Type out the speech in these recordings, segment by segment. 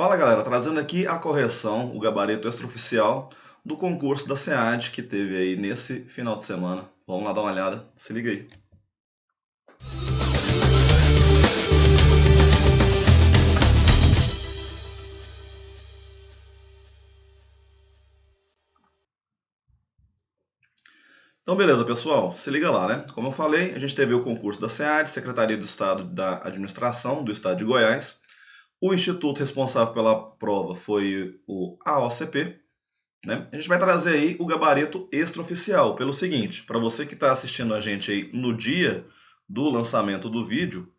Fala galera, trazendo aqui a correção, o gabarito extraoficial do concurso da SEAD que teve aí nesse final de semana. Vamos lá dar uma olhada, se liga aí. Então beleza pessoal, se liga lá, né? Como eu falei, a gente teve o concurso da SEAD, Secretaria do Estado da Administração do Estado de Goiás. O instituto responsável pela prova foi o AOCP, né? A gente vai trazer aí o gabarito extraoficial, pelo seguinte, para você que está assistindo a gente aí no dia do lançamento do vídeo,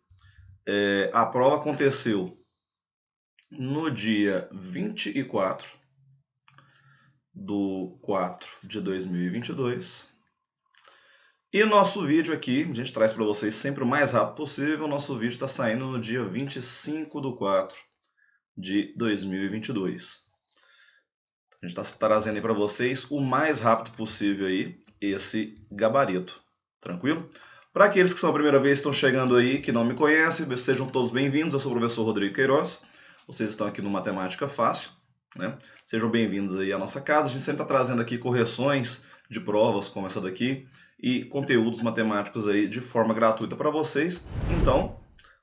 a prova aconteceu no dia 24/4/2022. E nosso vídeo aqui, a gente traz para vocês sempre o mais rápido possível. Nosso vídeo está saindo no dia 25/4/2022. A gente está trazendo aí para vocês o mais rápido possível aí esse gabarito. Tranquilo? Para aqueles que são a primeira vez estão chegando aí, que não me conhecem, sejam todos bem-vindos. Eu sou o professor Rodrigo Queiroz. Vocês estão aqui no Matemática Fácil, né? Sejam bem-vindos aí à nossa casa. A gente sempre está trazendo aqui correções de provas como essa daqui e conteúdos matemáticos aí de forma gratuita para vocês. Então,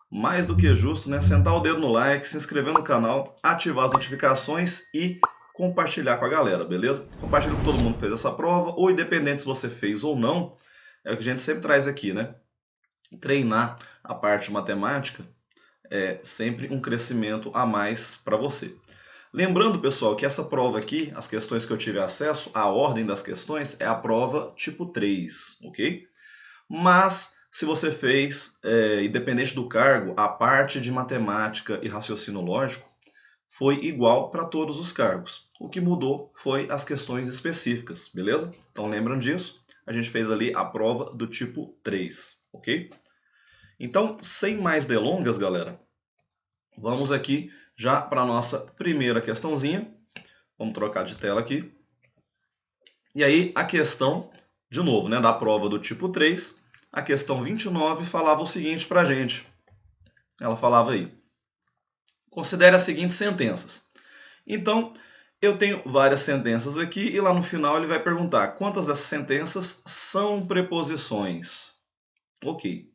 mais do que justo, né? Sentar o dedo no like, se inscrever no canal, ativar as notificações e compartilhar com a galera, beleza? Compartilha com todo mundo que fez essa prova, ou independente se você fez ou não, é o que a gente sempre traz aqui, né? Treinar a parte matemática é sempre um crescimento a mais para você. Lembrando, pessoal, que essa prova aqui, as questões que eu tive acesso, a ordem das questões é a prova tipo 3, ok? Mas, se você fez, independente do cargo, a parte de matemática e raciocínio lógico foi igual para todos os cargos. O que mudou foi as questões específicas, beleza? Então lembram disso? A gente fez ali a prova do tipo 3, ok? Então, sem mais delongas, galera, vamos aqui já para a nossa primeira questãozinha. Vamos trocar de tela aqui. E aí, a questão, de novo, né, da prova do tipo 3, a questão 29 falava o seguinte para a gente. Ela falava aí: considere as seguintes sentenças. Então, eu tenho várias sentenças aqui e lá no final ele vai perguntar quantas dessas sentenças são preposições. Ok.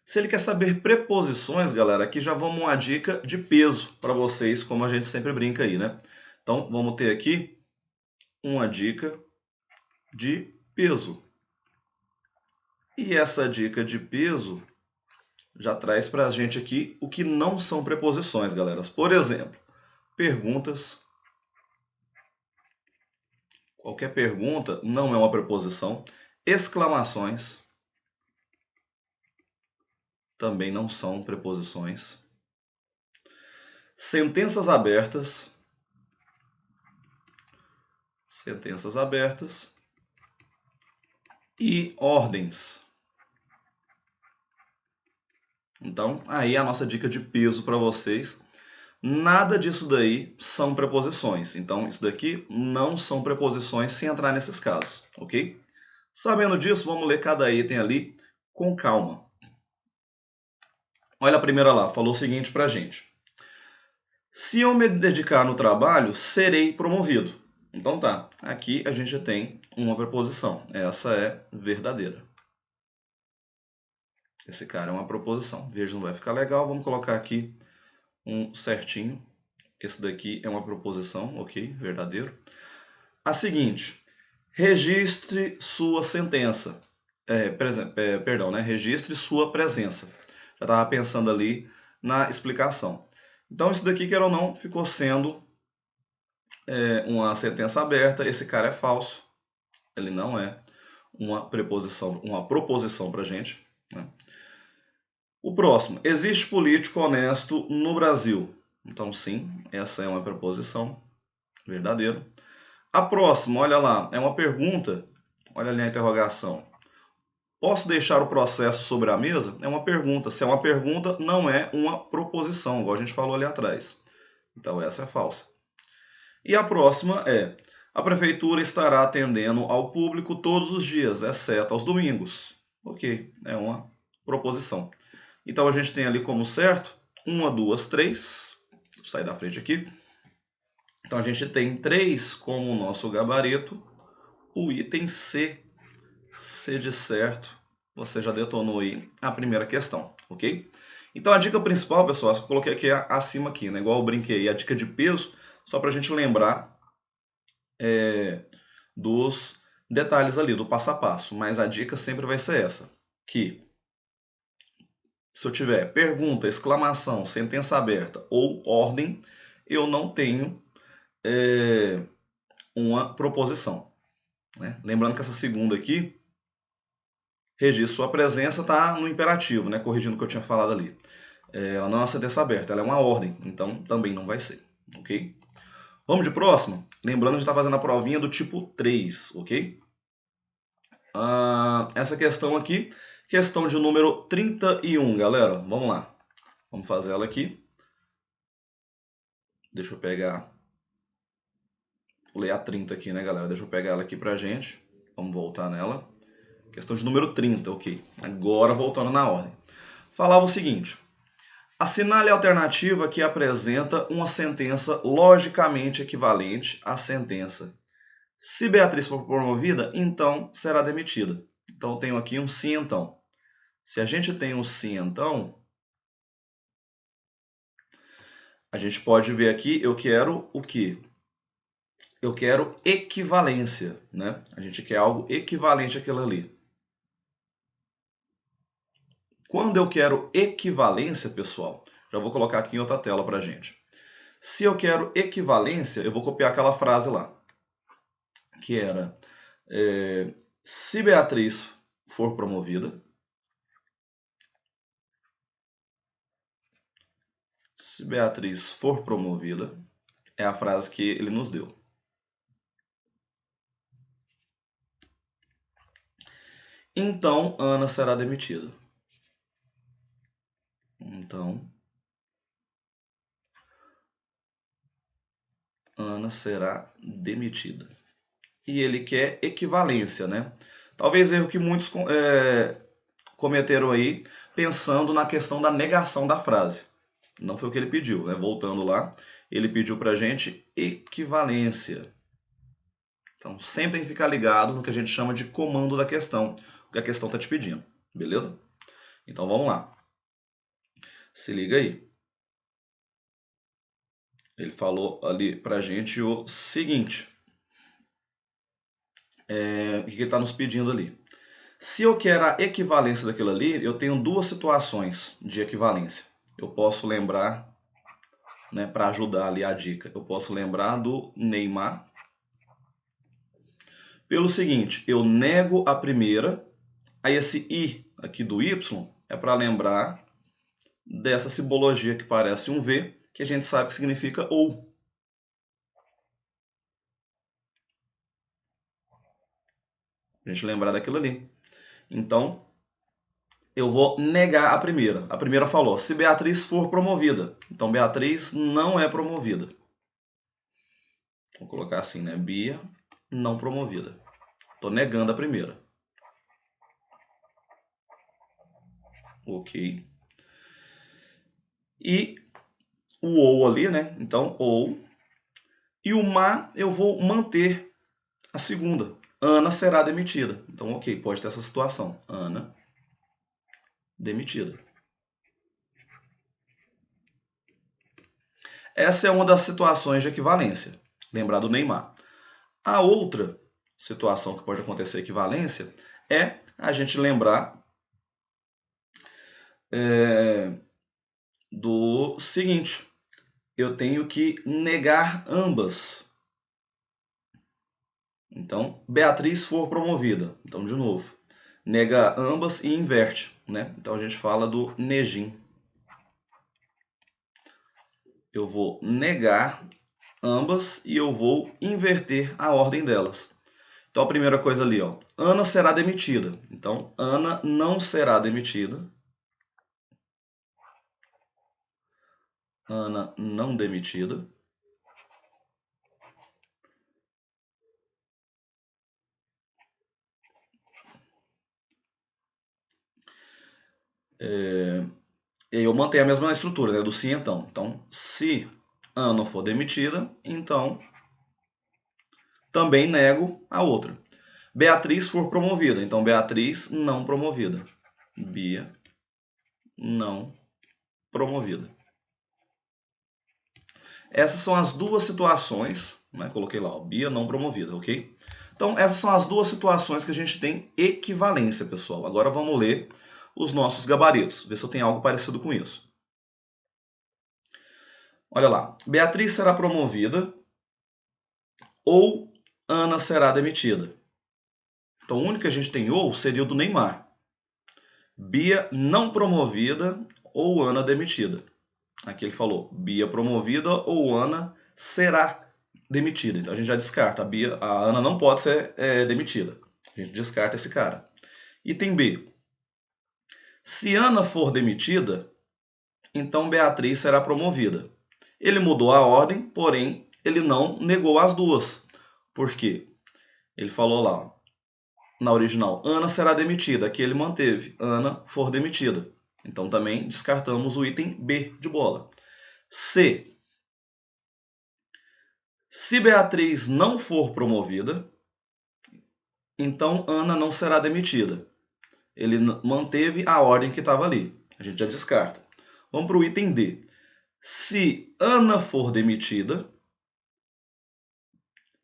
Se ele quer saber preposições, galera, aqui já vamos uma dica de peso para vocês, como a gente sempre brinca aí, né? Então, vamos ter aqui uma dica de peso. E essa dica de peso já traz para a gente aqui o que não são preposições, galera. Por exemplo, perguntas. Qualquer pergunta não é uma preposição. Exclamações também não são preposições. Sentenças abertas. Sentenças abertas. E ordens. Então, aí a nossa dica de peso para vocês. Nada disso daí são preposições. Então, isso daqui não são preposições sem entrar nesses casos, ok? Sabendo disso, vamos ler cada item ali com calma. Olha a primeira lá, falou o seguinte pra gente. Se eu me dedicar no trabalho, serei promovido. Então tá, aqui a gente tem uma preposição. Essa é verdadeira. Esse cara é uma proposição. Veja, não vai ficar legal. Vamos colocar aqui um certinho. Esse daqui é uma proposição, ok? Verdadeiro. A seguinte, registre sua sentença. Perdão, né? Registre sua presença. Já estava pensando ali na explicação. Então, isso daqui, quer ou não, ficou sendo uma sentença aberta. Esse cara é falso. Ele não é uma preposição, uma proposição para a gente, né? O próximo, existe político honesto no Brasil? Então, sim, essa é uma preposição, verdadeiro. A próxima, olha lá, é uma pergunta, olha ali a interrogação. Posso deixar o processo sobre a mesa? É uma pergunta. Se é uma pergunta, não é uma proposição, igual a gente falou ali atrás. Então, essa é falsa. E a próxima é, a prefeitura estará atendendo ao público todos os dias, exceto aos domingos. Ok, é uma proposição. Então, a gente tem ali como certo 1, 2, 3. sair da frente aqui. Então a gente tem 3 como nosso gabarito. O item C, C de certo, você já detonou aí a primeira questão, ok? Então a dica principal, pessoal, eu coloquei aqui acima aqui, né? Igual eu brinquei, a dica de peso, só para a gente lembrar dos detalhes ali, do passo a passo. Mas a dica sempre vai ser essa, que se eu tiver pergunta, exclamação, sentença aberta ou ordem, eu não tenho uma proposição. Né? Lembrando que essa segunda aqui, registro sua presença, está no imperativo, né? Corrigindo o que eu tinha falado ali. Ela não é uma sentença aberta, ela é uma ordem, então também não vai ser, ok? Vamos de próximo? Lembrando que a gente está fazendo a provinha do tipo 3, ok? Essa questão aqui, questão de número 31, galera. Vamos lá. Vamos fazer ela aqui. Deixa eu pegar... Vou ler a 30 aqui, né, galera? Deixa eu pegar ela aqui pra gente. Vamos voltar nela. Questão de número 30, ok. Agora voltando na ordem. Falava o seguinte. Assinale a alternativa que apresenta uma sentença logicamente equivalente à sentença. Se Beatriz for promovida, então será demitida. Então eu tenho aqui um sim, então. Se a gente tem um sim, então, a gente pode ver aqui, eu quero o quê? Eu quero equivalência, né? A gente quer algo equivalente àquilo ali. Quando eu quero equivalência, pessoal, já vou colocar aqui em outra tela para a gente. Se eu quero equivalência, eu vou copiar aquela frase lá, que era, se Beatriz for promovida, se Beatriz for promovida, é a frase que ele nos deu. Então, Ana será demitida. Então, Ana será demitida. E ele quer equivalência, né? Talvez erro que muitos cometeram aí, pensando na questão da negação da frase. Não foi o que ele pediu, né? Voltando lá, ele pediu pra gente equivalência. Então, sempre tem que ficar ligado no que a gente chama de comando da questão, o que a questão está te pedindo, beleza? Então, vamos lá. Se liga aí. Ele falou ali pra gente o seguinte. O que ele está nos pedindo ali? Se eu quero a equivalência daquilo ali, eu tenho duas situações de equivalência. Eu posso lembrar, né, para ajudar ali a dica, eu posso lembrar do Neymar. Pelo seguinte, eu nego a primeira, aí esse I aqui do Y é para lembrar dessa simbologia que parece um V, que a gente sabe que significa ou. A gente lembrar daquilo ali. Então, eu vou negar a primeira. A primeira falou, se Beatriz for promovida. Então, Beatriz não é promovida. Vou colocar assim, né? Bia não promovida. Estou negando a primeira. Ok. E o ou ali, né? Então, ou. E o ma, eu vou manter a segunda. Ana será demitida. Então, ok, pode ter essa situação. Ana demitida. Essa é uma das situações de equivalência. Lembrar do Neymar. A outra situação que pode acontecer equivalência é a gente lembrar do seguinte. Eu tenho que negar ambas. Então, Beatriz for promovida. Então, de novo, nega ambas e inverte, né? Então, a gente fala do negim. Eu vou negar ambas e eu vou inverter a ordem delas. Então, a primeira coisa ali, ó, Ana será demitida. Então, Ana não será demitida. Ana não demitida. E aí eu mantenho a mesma estrutura, né, do sim então. Então, se Ana não for demitida, então também nego a outra. Beatriz for promovida, então Beatriz não promovida. Bia não promovida. Essas são as duas situações, né? Coloquei lá, ó, Bia não promovida, ok? Então, essas são as duas situações que a gente tem equivalência, pessoal. Agora vamos ler os nossos gabaritos, ver se eu tenho algo parecido com isso. Olha lá, Beatriz será promovida ou Ana será demitida. Então, o único que a gente tem ou seria o do Neymar. Bia não promovida ou Ana demitida. Aqui ele falou Bia promovida ou Ana será demitida. Então a gente já descarta. A Ana não pode ser demitida. A gente descarta esse cara. Item B. Se Ana for demitida, então Beatriz será promovida. Ele mudou a ordem, porém ele não negou as duas. Por quê? Ele falou lá, na original, Ana será demitida. Aqui ele manteve, Ana for demitida. Então também descartamos o item B de bola. C. Se Beatriz não for promovida, então Ana não será demitida. Ele manteve a ordem que estava ali. A gente já descarta. Vamos para o item D. Se Ana for demitida,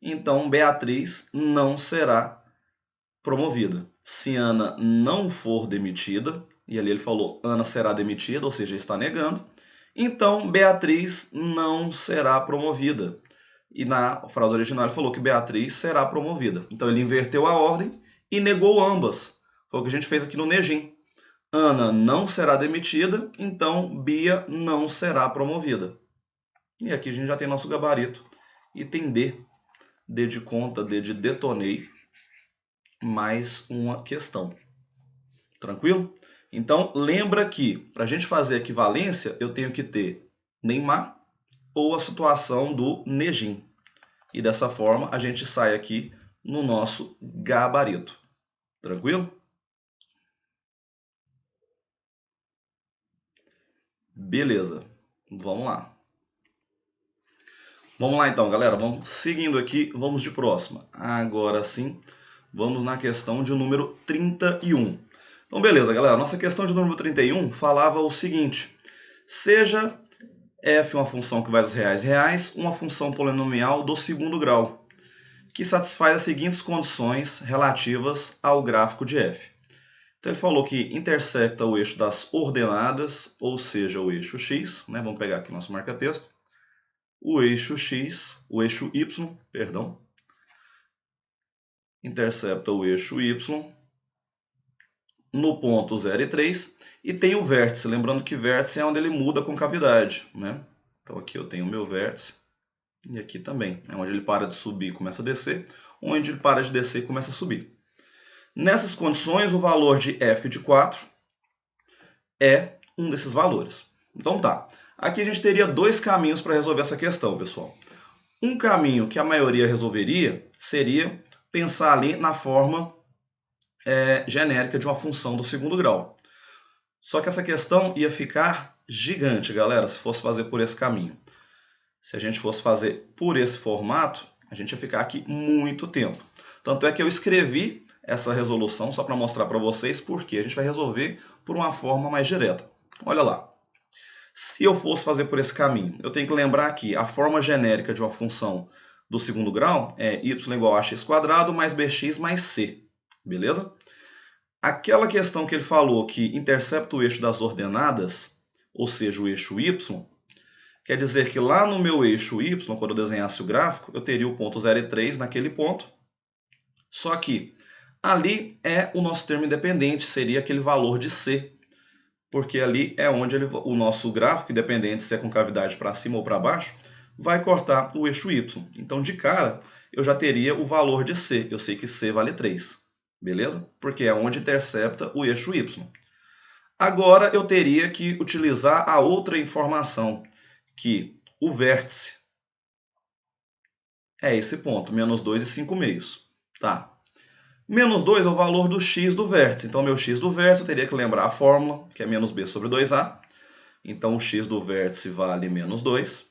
então Beatriz não será promovida. Se Ana não for demitida, e ali ele falou Ana será demitida, ou seja, está negando, então Beatriz não será promovida. E na frase original ele falou que Beatriz será promovida. Então ele inverteu a ordem e negou ambas. Foi o que a gente fez aqui no Negim. Ana não será demitida, então Bia não será promovida. E aqui a gente já tem nosso gabarito. Item D. D de conta, D de detonei. Mais uma questão. Tranquilo? Então lembra que para a gente fazer equivalência eu tenho que ter Neymar ou a situação do Negim. E dessa forma a gente sai aqui no nosso gabarito. Tranquilo? Beleza. Vamos lá. Vamos lá então, galera. Vamos seguindo aqui, vamos de próxima. Agora sim, vamos na questão de número 31. Então, beleza, galera. Nossa questão de número 31 falava o seguinte. Seja f uma função que vai dos reais reais, uma função polinomial do segundo grau, que satisfaz as seguintes condições relativas ao gráfico de f. Então ele falou que intersecta o eixo das ordenadas, ou seja, o eixo x, né? Vamos pegar aqui nosso marca-texto. O eixo x, o eixo y, perdão, intercepta o eixo y no ponto 0 e 3 e tem o vértice, lembrando que vértice é onde ele muda a concavidade, né? Então aqui eu tenho o meu vértice e aqui também, é onde ele para de subir e começa a descer, onde ele para de descer e começa a subir. Nessas condições, o valor de f de 4 é um desses valores. Então tá, aqui a gente teria dois caminhos para resolver essa questão, pessoal. Um caminho que a maioria resolveria seria pensar ali na forma genérica de uma função do segundo grau. Só que essa questão ia ficar gigante, galera, se fosse fazer por esse caminho. Se a gente fosse fazer por esse formato, a gente ia ficar aqui muito tempo. Tanto é que eu escrevi essa resolução só para mostrar para vocês porque a gente vai resolver por uma forma mais direta. Olha lá. Se eu fosse fazer por esse caminho, eu tenho que lembrar que a forma genérica de uma função do segundo grau é y igual a x² mais bx mais c. Beleza? Aquela questão que ele falou que intercepta o eixo das ordenadas, ou seja, o eixo y, quer dizer que lá no meu eixo y, quando eu desenhasse o gráfico, eu teria o ponto 0 e 3 naquele ponto. Só que ali é o nosso termo independente, seria aquele valor de c. Porque ali é onde o nosso gráfico, independente se é com cavidade para cima ou para baixo, vai cortar o eixo y. Então, de cara, eu já teria o valor de c. Eu sei que c vale 3. Beleza? Porque é onde intercepta o eixo y. Agora eu teria que utilizar a outra informação, que o vértice é esse ponto, menos 2 e 5 meios. Tá? Menos 2 é o valor do x do vértice. Então, meu x do vértice, eu teria que lembrar a fórmula, que é menos b sobre 2a. Então, o x do vértice vale menos 2.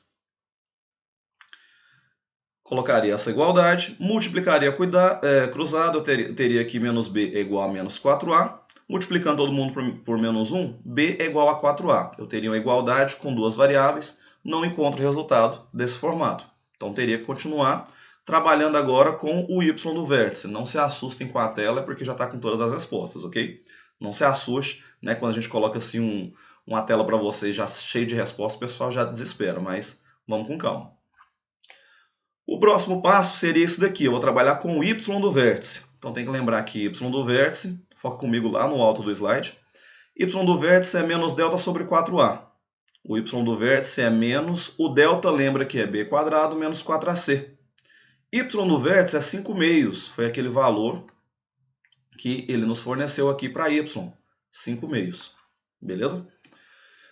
Colocaria essa igualdade, multiplicaria cruzado, eu teria aqui menos b é igual a menos 4a. Multiplicando todo mundo por menos 1, b é igual a 4a. Eu teria uma igualdade com duas variáveis, não encontro o resultado desse formato. Então teria que continuar trabalhando agora com o y do vértice. Não se assustem com a tela, porque já está com todas as respostas, ok? Não se assuste, né? Quando a gente coloca assim uma tela para vocês já cheia de respostas, o pessoal já desespera, mas vamos com calma. O próximo passo seria isso daqui, eu vou trabalhar com o y do vértice. Então tem que lembrar que y do vértice, foca comigo lá no alto do slide, y do vértice é menos delta sobre 4a. O y do vértice é menos, o delta lembra que é b quadrado menos 4ac. Y do vértice é 5 meios, foi aquele valor que ele nos forneceu aqui para y, 5 meios, beleza?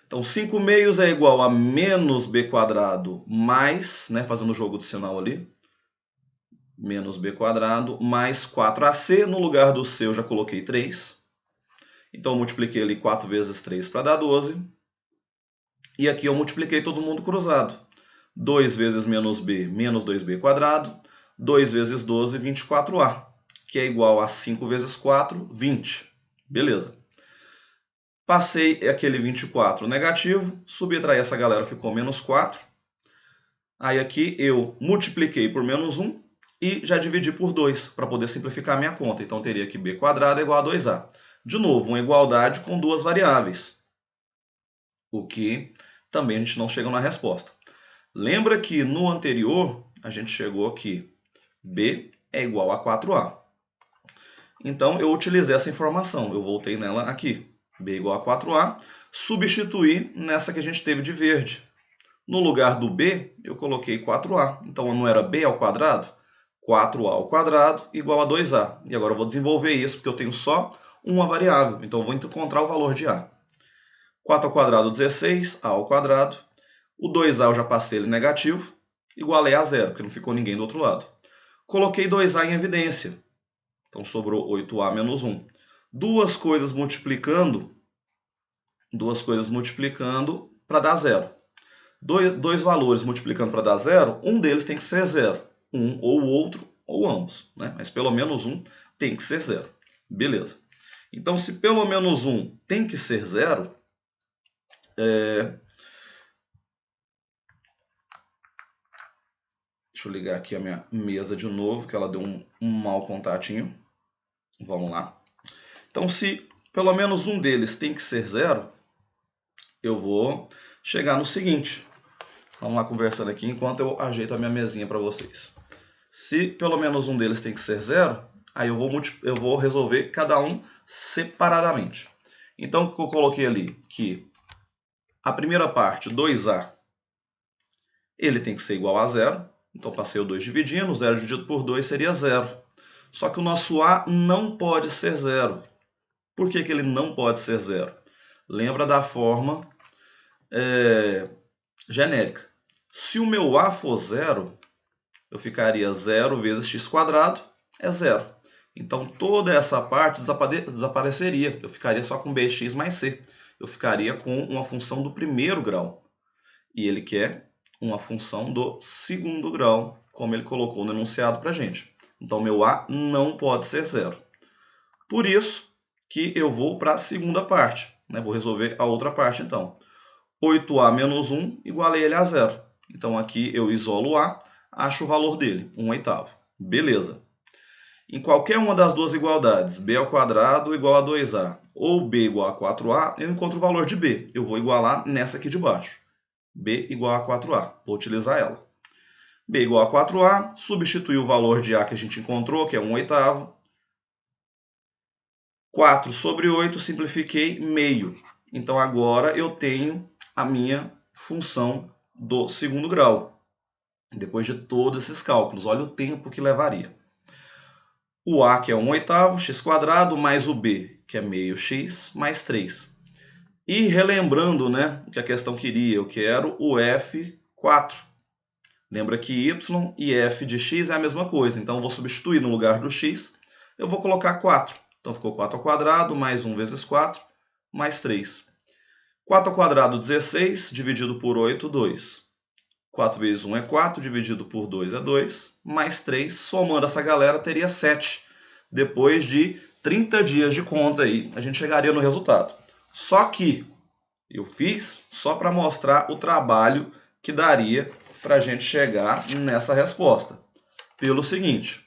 Então 5 meios é igual a menos b quadrado mais, né, fazendo o jogo do sinal ali, menos b quadrado mais 4ac, no lugar do c eu já coloquei 3. Então eu multipliquei ali 4 vezes 3 para dar 12. E aqui eu multipliquei todo mundo cruzado. 2 vezes menos b, menos 2b quadrado. 2 vezes 12, 24a, que é igual a 5 vezes 4, 20. Beleza. Passei aquele 24 negativo, subtraí essa galera, ficou menos 4. Aí aqui eu multipliquei por menos 1 e já dividi por 2, para poder simplificar a minha conta. Então teria que b quadrado é igual a 2a. De novo, uma igualdade com duas variáveis, o que também a gente não chega na resposta. Lembra que no anterior a gente chegou aqui, b é igual a 4a. Então eu utilizei essa informação, eu voltei nela aqui, b igual a 4a, substituí nessa que a gente teve de verde. No lugar do b, eu coloquei 4a, então não era b ao quadrado? 4a ao quadrado igual a 2a. E agora eu vou desenvolver isso, porque eu tenho só uma variável, então eu vou encontrar o valor de a. 4 ao quadrado, 16, a ao quadrado. O 2a eu já passei ele negativo, igualei a zero, porque não ficou ninguém do outro lado. Coloquei 2a em evidência, então sobrou 8a menos 1. Duas coisas multiplicando para dar zero. Dois valores multiplicando para dar zero, um deles tem que ser zero. Um ou o outro, ou ambos, né? Mas pelo menos um tem que ser zero. Beleza. Então, se pelo menos um tem que ser zero, deixa eu ligar aqui a minha mesa de novo, que ela deu um mau contatinho. Vamos lá. Então, se pelo menos um deles tem que ser zero, eu vou chegar no seguinte. Vamos lá conversando aqui enquanto eu ajeito a minha mesinha para vocês. Se pelo menos um deles tem que ser zero, aí eu vou resolver cada um separadamente. Então, o que eu coloquei ali? Que a primeira parte, 2a, ele tem que ser igual a zero. Então, passei o 2 dividindo, 0 dividido por 2 seria zero. Só que o nosso a não pode ser zero. Por que ele não pode ser zero? Lembra da forma genérica. Se o meu a for zero, eu ficaria 0 vezes x quadrado é zero. Então, toda essa parte desapareceria. Eu ficaria só com bx mais c. Eu ficaria com uma função do primeiro grau. E ele quer uma função do segundo grau, como ele colocou no enunciado para a gente. Então, meu a não pode ser zero. Por isso que eu vou para a segunda parte, né? Vou resolver a outra parte, então. 8a menos 1, igualei ele a zero. Então, aqui eu isolo o a, acho o valor dele, 1/8. Beleza. Em qualquer uma das duas igualdades, b ao quadrado igual a 2a, ou b igual a 4a, eu encontro o valor de b. Eu vou igualar nessa aqui de baixo. b igual a 4a. Vou utilizar ela. b igual a 4a, substituir o valor de a que a gente encontrou, que é 1/8. 4 sobre 8, simplifiquei meio. Então, agora eu tenho a minha função do segundo grau. Depois de todos esses cálculos, olha o tempo que levaria. O a, que é 1/8, x quadrado, mais o b, que é meio x, mais 3. E relembrando, né, o que a questão queria, eu quero o f4. Lembra que y e f de x é a mesma coisa, então eu vou substituir no lugar do x, eu vou colocar 4. Então ficou 4 ao quadrado, mais 1 vezes 4, mais 3. 4 ao quadrado, 16, dividido por 8, 2. 4 vezes 1 é 4, dividido por 2 é 2, mais 3, somando essa galera, teria 7. Depois de 30 dias de conta aí, a gente chegaria no resultado. Só que eu fiz só para mostrar o trabalho que daria para a gente chegar nessa resposta. Pelo seguinte,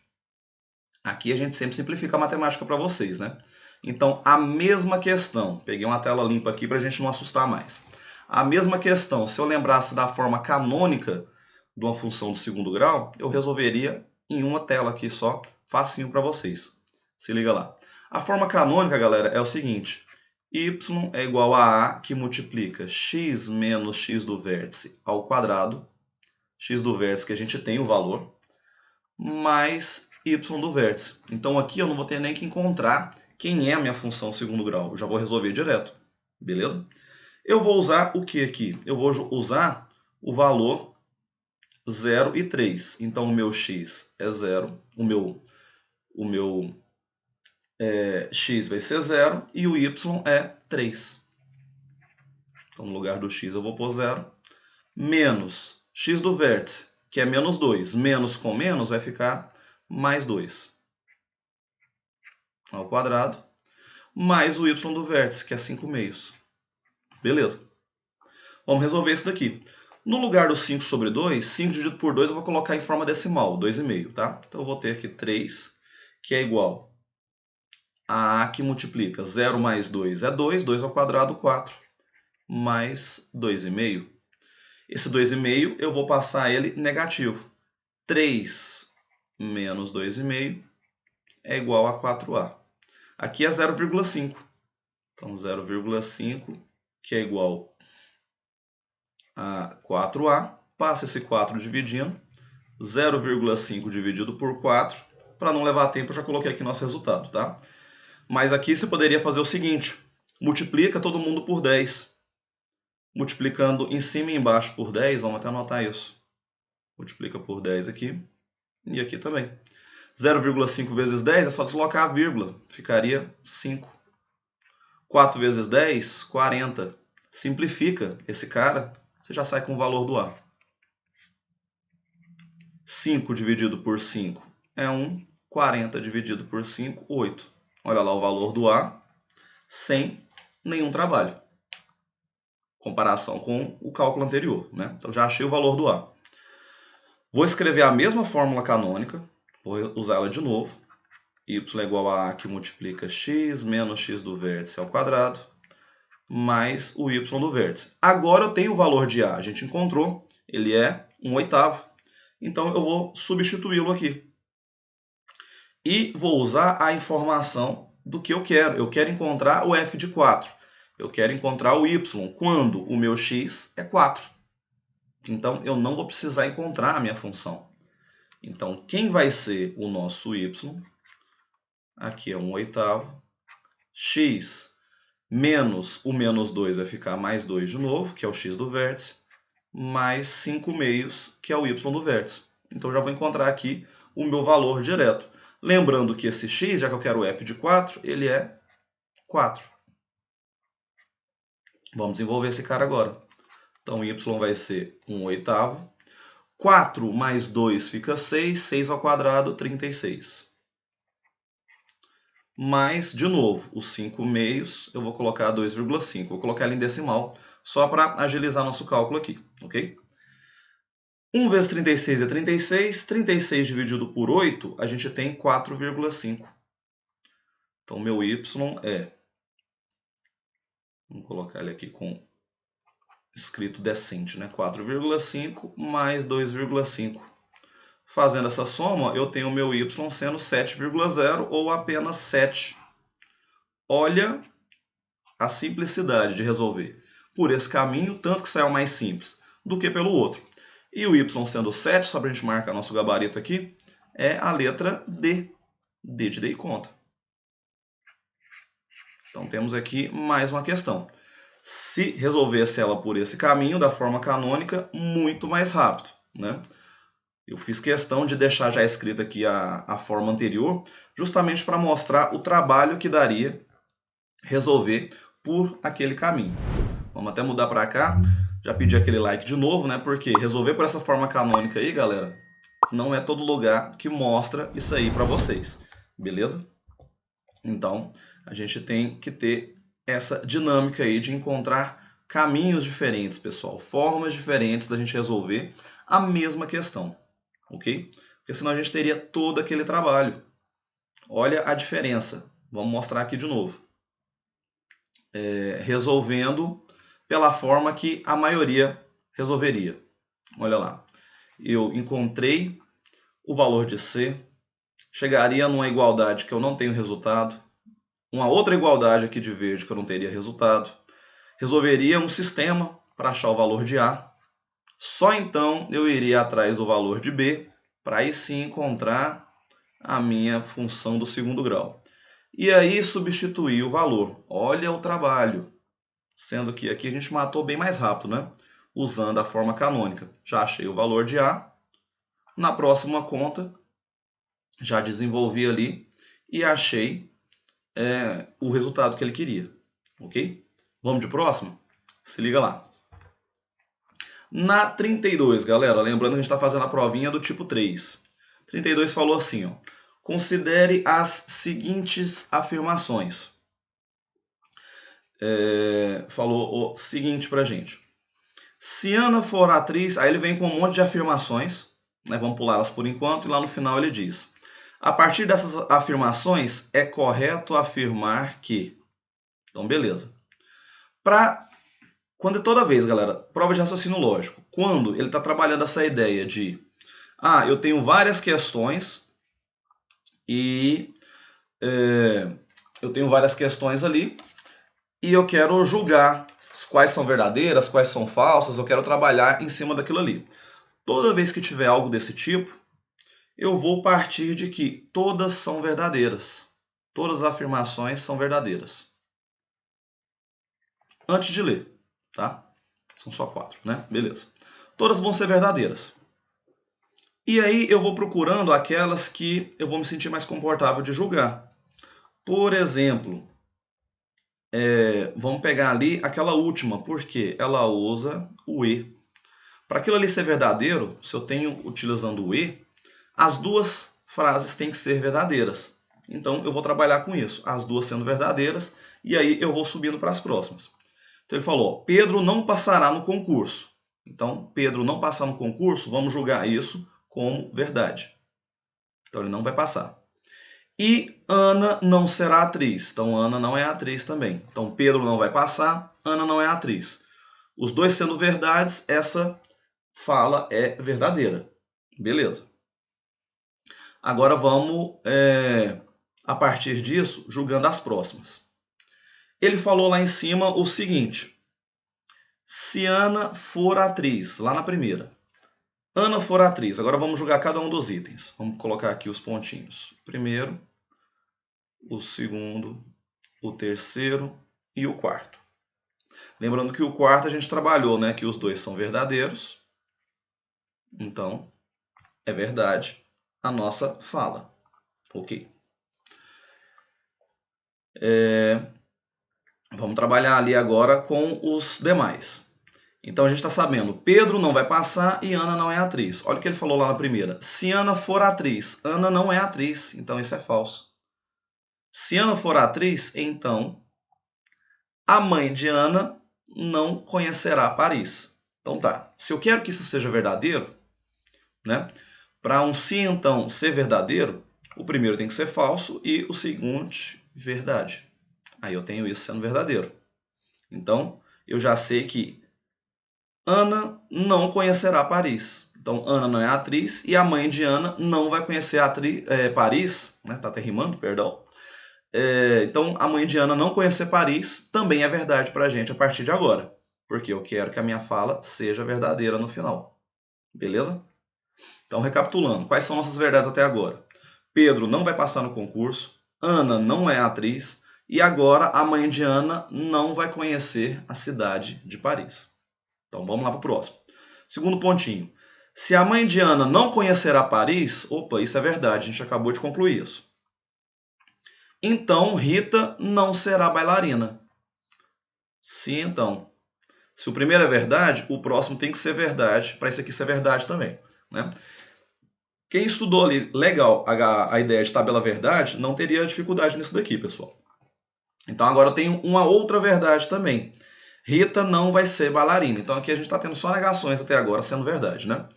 aqui a gente sempre simplifica a matemática para vocês, né? Então, a mesma questão, peguei uma tela limpa aqui para a gente não assustar mais. A mesma questão, se eu lembrasse da forma canônica de uma função de segundo grau, eu resolveria em uma tela aqui só, facinho para vocês. Se liga lá. A forma canônica, galera, é o seguinte. Y é igual a que multiplica x menos x do vértice ao quadrado, x do vértice que a gente tem o valor, mais y do vértice. Então aqui eu não vou ter nem que encontrar quem é a minha função segundo grau. Eu já vou resolver direto, beleza? Eu vou usar o que aqui? Eu vou usar o valor 0 e 3. Então o meu x é 0, o meu x vai ser 0 e o y é 3. Então no lugar do x eu vou pôr 0. Menos x do vértice, que é menos 2. Menos com menos vai ficar mais 2 ao quadrado, mais o y do vértice, que é 5 meios. Beleza. Vamos resolver isso daqui. No lugar do 5 sobre 2, 5 dividido por 2 eu vou colocar em forma decimal, 2,5, tá? Então eu vou ter aqui 3, que é igual a que multiplica 0 mais 2 é 2, 2 ao quadrado, 4, mais 2,5. Esse 2,5 eu vou passar ele negativo. 3 menos 2,5 é igual a 4a. Aqui é 0,5. Então 0,5, que é igual a 4a. Passa esse 4 dividindo. 0,5 dividido por 4. Para não levar tempo, eu já coloquei aqui nosso resultado, tá? Mas aqui você poderia fazer o seguinte. Multiplica todo mundo por 10. Multiplicando em cima e embaixo por 10, vamos até anotar isso. Multiplica por 10 aqui e aqui também. 0,5 vezes 10 é só deslocar a vírgula, ficaria 5. 4 vezes 10, 40. Simplifica esse cara, você já sai com o valor do A. 5 dividido por 5 é 1, 40 dividido por 5, 8. Olha lá o valor do A, sem nenhum trabalho. Comparação com o cálculo anterior, né? Então já achei o valor do A. Vou escrever a mesma fórmula canônica, vou usar ela de novo. Y é igual a que multiplica x menos x do vértice ao quadrado, mais o y do vértice. Agora eu tenho o valor de A, a gente encontrou, ele é 1/8. Então eu vou substituí-lo aqui. E vou usar a informação do que eu quero. Eu quero encontrar o f de 4. Eu quero encontrar o y quando o meu x é 4. Então eu não vou precisar encontrar a minha função. Então quem vai ser o nosso y? Aqui é 1/8. X menos o menos 2 vai ficar mais 2 de novo, que é o x do vértice, mais 5 meios, que é o y do vértice. Então já vou encontrar aqui o meu valor direto. Lembrando que esse x, já que eu quero o f de 4, ele é 4. Vamos desenvolver esse cara agora. Então y vai ser 1/8. 4 mais 2 fica 6, 6 ao quadrado, 36. Mais, de novo, os 5 meios, eu vou colocar 2,5. Vou colocar ele em decimal, só para agilizar nosso cálculo aqui, ok? 1 vezes 36 é 36. 36 dividido por 8, a gente tem 4,5. Então, meu y é... Vamos colocar ele aqui com escrito decente, né? 4,5 mais 2,5. Fazendo essa soma, eu tenho o meu y sendo 7,0 ou apenas 7. Olha a simplicidade de resolver por esse caminho, tanto que saiu mais simples do que pelo outro. E o y sendo 7, só para a gente marcar nosso gabarito aqui, é a letra D. D de dei conta. Então temos aqui mais uma questão. Se resolvesse ela por esse caminho, da forma canônica, muito mais rápido, né? Eu fiz questão de deixar já escrita aqui a forma anterior, justamente para mostrar o trabalho que daria resolver por aquele caminho. Vamos até mudar para cá. Já pedi aquele like de novo, né? Porque resolver por essa forma canônica aí, galera, não é todo lugar que mostra isso aí para vocês, beleza? Então, a gente tem que ter essa dinâmica aí de encontrar caminhos diferentes, pessoal, formas diferentes da gente resolver a mesma questão, ok? Porque senão a gente teria todo aquele trabalho. Olha a diferença. Vamos mostrar aqui de novo. Resolvendo pela forma que a maioria resolveria. Olha lá. Eu encontrei o valor de C, chegaria numa igualdade que eu não tenho resultado, uma outra igualdade aqui de verde que eu não teria resultado, resolveria um sistema para achar o valor de A, só então eu iria atrás do valor de B, para aí sim encontrar a minha função do segundo grau. E aí substituir o valor. Olha o trabalho. Sendo que aqui a gente matou bem mais rápido, né? Usando a forma canônica. Já achei o valor de A. Na próxima conta, já desenvolvi ali e achei o resultado que ele queria. Ok? Vamos de próxima? Se liga lá. Na 32, galera, lembrando que a gente está fazendo a provinha do tipo 3. 32 falou assim, ó. Considere as seguintes afirmações. Falou o seguinte pra gente. Se Ana for atriz, aí ele vem com um monte de afirmações, né? Vamos pular elas por enquanto, e lá no final ele diz: a partir dessas afirmações, é correto afirmar que... Então, beleza. Quando toda vez, galera, prova de raciocínio lógico, quando ele está trabalhando essa ideia de eu tenho várias questões e eu tenho várias questões ali e eu quero julgar quais são verdadeiras, quais são falsas, eu quero trabalhar em cima daquilo ali. Toda vez que tiver algo desse tipo, eu vou partir de que todas são verdadeiras. Todas as afirmações são verdadeiras. Antes de ler, tá? São só 4, né? Beleza. Todas vão ser verdadeiras. E aí eu vou procurando aquelas que eu vou me sentir mais confortável de julgar. Por exemplo, vamos pegar ali aquela última, porque ela usa o E. Para aquilo ali ser verdadeiro, se eu tenho utilizando o E, as duas frases têm que ser verdadeiras. Então eu vou trabalhar com isso, as duas sendo verdadeiras, e aí eu vou subindo para as próximas. Então ele falou, Pedro não passará no concurso. Então, Pedro não passar no concurso, vamos julgar isso como verdade. Então ele não vai passar. E Ana não será atriz. Então Ana não é atriz também. Então Pedro não vai passar, Ana não é atriz. Os dois sendo verdades, essa fala é verdadeira. Beleza. Agora vamos, a partir disso, julgando as próximas. Ele falou lá em cima o seguinte. Se Ana for atriz, lá na primeira. Ana for atriz. Agora vamos julgar cada um dos itens. Vamos colocar aqui os pontinhos. Primeiro, o segundo, o terceiro e o quarto. Lembrando que o quarto a gente trabalhou, né? Que os dois são verdadeiros. Então, é verdade a nossa fala. Ok. Vamos trabalhar ali agora com os demais. Então a gente está sabendo, Pedro não vai passar e Ana não é atriz. Olha o que ele falou lá na primeira. Se Ana for atriz, Ana não é atriz, então isso é falso. Se Ana for atriz, então a mãe de Ana não conhecerá Paris. Então tá, se eu quero que isso seja verdadeiro, né? Para um se então ser verdadeiro, o primeiro tem que ser falso e o segundo verdade. Aí eu tenho isso sendo verdadeiro. Então eu já sei que Ana não conhecerá Paris. Então, Ana não é atriz e a mãe de Ana não vai conhecer Paris, né? Tá até rimando, perdão. Então, a mãe de Ana não conhecer Paris também é verdade pra gente a partir de agora. Porque eu quero que a minha fala seja verdadeira no final. Beleza? Então, recapitulando, quais são nossas verdades até agora? Pedro não vai passar no concurso, Ana não é atriz e agora a mãe de Ana não vai conhecer a cidade de Paris. Então vamos lá para o próximo. Segundo pontinho. Se a mãe de Ana não conhecerá Paris, opa, isso é verdade, a gente acabou de concluir isso. Então Rita não será bailarina. Se então Se o primeiro é verdade, o próximo tem que ser verdade, para esse aqui ser verdade também, né? Quem estudou ali, legal, a ideia de tabela verdade, não teria dificuldade nisso daqui, pessoal. Então agora eu tenho uma outra verdade também. Rita não vai ser bailarina. Então aqui a gente está tendo só negações até agora, sendo verdade, né?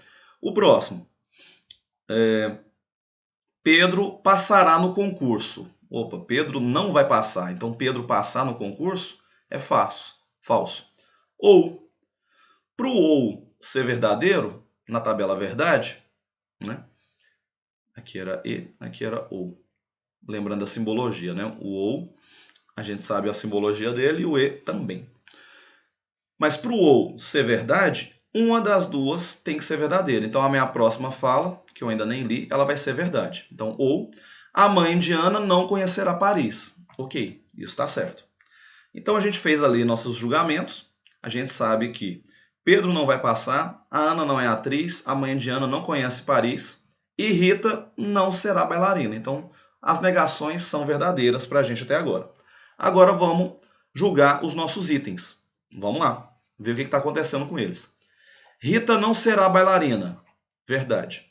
O próximo. Pedro passará no concurso. Opa, Pedro não vai passar. Então Pedro passar no concurso é falso. Ou, para o ou ser verdadeiro, na tabela verdade, né? Aqui era e, aqui era ou. Lembrando a simbologia, né? O ou, a gente sabe a simbologia dele, e o e também. Mas para o ou ser verdade, uma das duas tem que ser verdadeira. Então a minha próxima fala, que eu ainda nem li, ela vai ser verdade. Então, ou a mãe de Ana não conhecerá Paris. Ok, isso está certo. Então a gente fez ali nossos julgamentos. A gente sabe que Pedro não vai passar, a Ana não é atriz, a mãe de Ana não conhece Paris e Rita não será bailarina. Então as negações são verdadeiras para a gente até agora. Agora vamos julgar os nossos itens. Vamos lá, ver o que está acontecendo com eles. Rita não será bailarina. Verdade.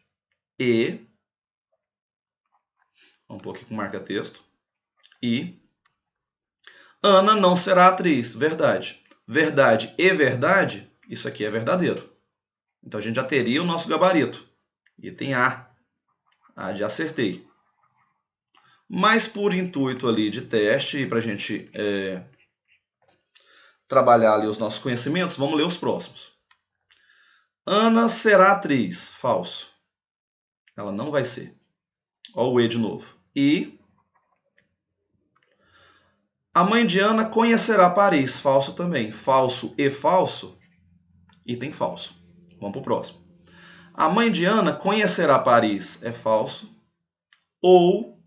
E, vamos pôr aqui com marca-texto. E Ana não será atriz. Verdade. Verdade e verdade, isso aqui é verdadeiro. Então a gente já teria o nosso gabarito. Item A. A de acertei. Mas por intuito ali de teste, e para a gente trabalhar ali os nossos conhecimentos, vamos ler os próximos. Ana será atriz. Falso. Ela não vai ser. Olha o E de novo. E a mãe de Ana conhecerá Paris. Falso também. Falso e falso. Item falso. Vamos para o próximo. A mãe de Ana conhecerá Paris. É falso. Ou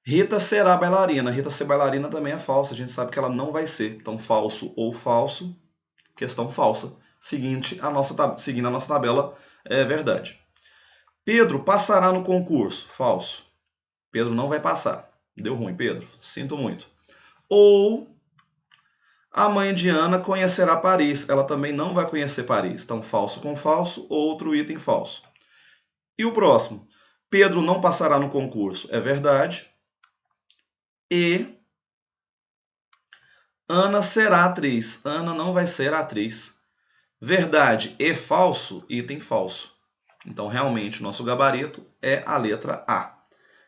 Rita será bailarina. Rita ser bailarina também é falso. A gente sabe que ela não vai ser. Então, falso ou falso. Questão falsa. Seguindo a nossa tabela, é verdade. Pedro passará no concurso. Falso. Pedro não vai passar. Deu ruim, Pedro. Sinto muito. Ou a mãe de Ana conhecerá Paris. Ela também não vai conhecer Paris. Então, falso com falso, outro item falso. E o próximo? Pedro não passará no concurso. É verdade. E Ana será atriz. Ana não vai ser atriz. Verdade e falso, item falso. Então, realmente, nosso gabarito é a letra A.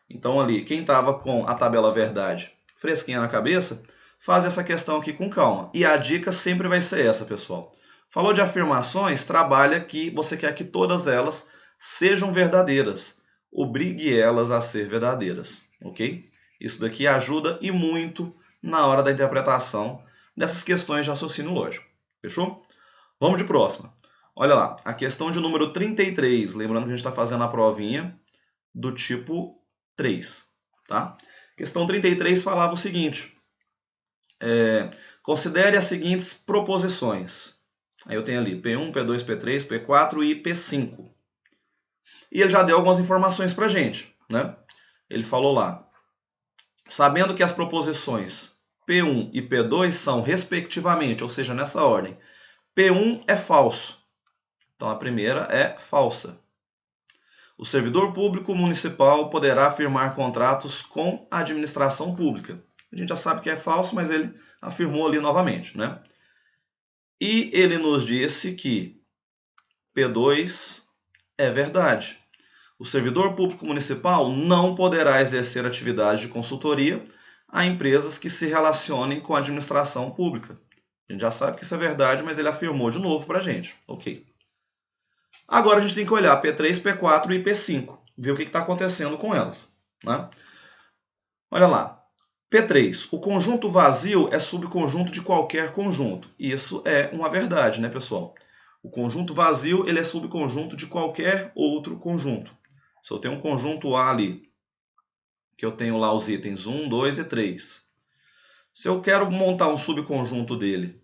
Então, ali, quem estava com a tabela verdade fresquinha na cabeça, faz essa questão aqui com calma. E a dica sempre vai ser essa, pessoal. Falou de afirmações, trabalha que você quer que todas elas sejam verdadeiras. Obrigue elas a ser verdadeiras, ok? Isso daqui ajuda e muito na hora da interpretação dessas questões de raciocínio lógico. Fechou? Vamos de próxima. Olha lá, a questão de número 33. Lembrando que a gente está fazendo a provinha do tipo 3. Tá? Questão 33 falava o seguinte. Considere as seguintes proposições. Aí eu tenho ali P1, P2, P3, P4 e P5. E ele já deu algumas informações para a gente. Né? Ele falou lá. Sabendo que as proposições P1 e P2 são respectivamente, ou seja, nessa ordem. P1 é falso. Então a primeira é falsa. O servidor público municipal poderá firmar contratos com a administração pública. A gente já sabe que é falso, mas ele afirmou ali novamente, né? E ele nos disse que P2 é verdade. O servidor público municipal não poderá exercer atividade de consultoria a empresas que se relacionem com a administração pública. A gente já sabe que isso é verdade, mas ele afirmou de novo para a gente. Ok. Agora a gente tem que olhar P3, P4 e P5, ver o que está acontecendo com elas. Né? Olha lá. P3. O conjunto vazio é subconjunto de qualquer conjunto. Isso é uma verdade, né, pessoal? O conjunto vazio ele é subconjunto de qualquer outro conjunto. Se eu tenho um conjunto A ali, que eu tenho lá os itens 1, 2 e 3. Se eu quero montar um subconjunto dele,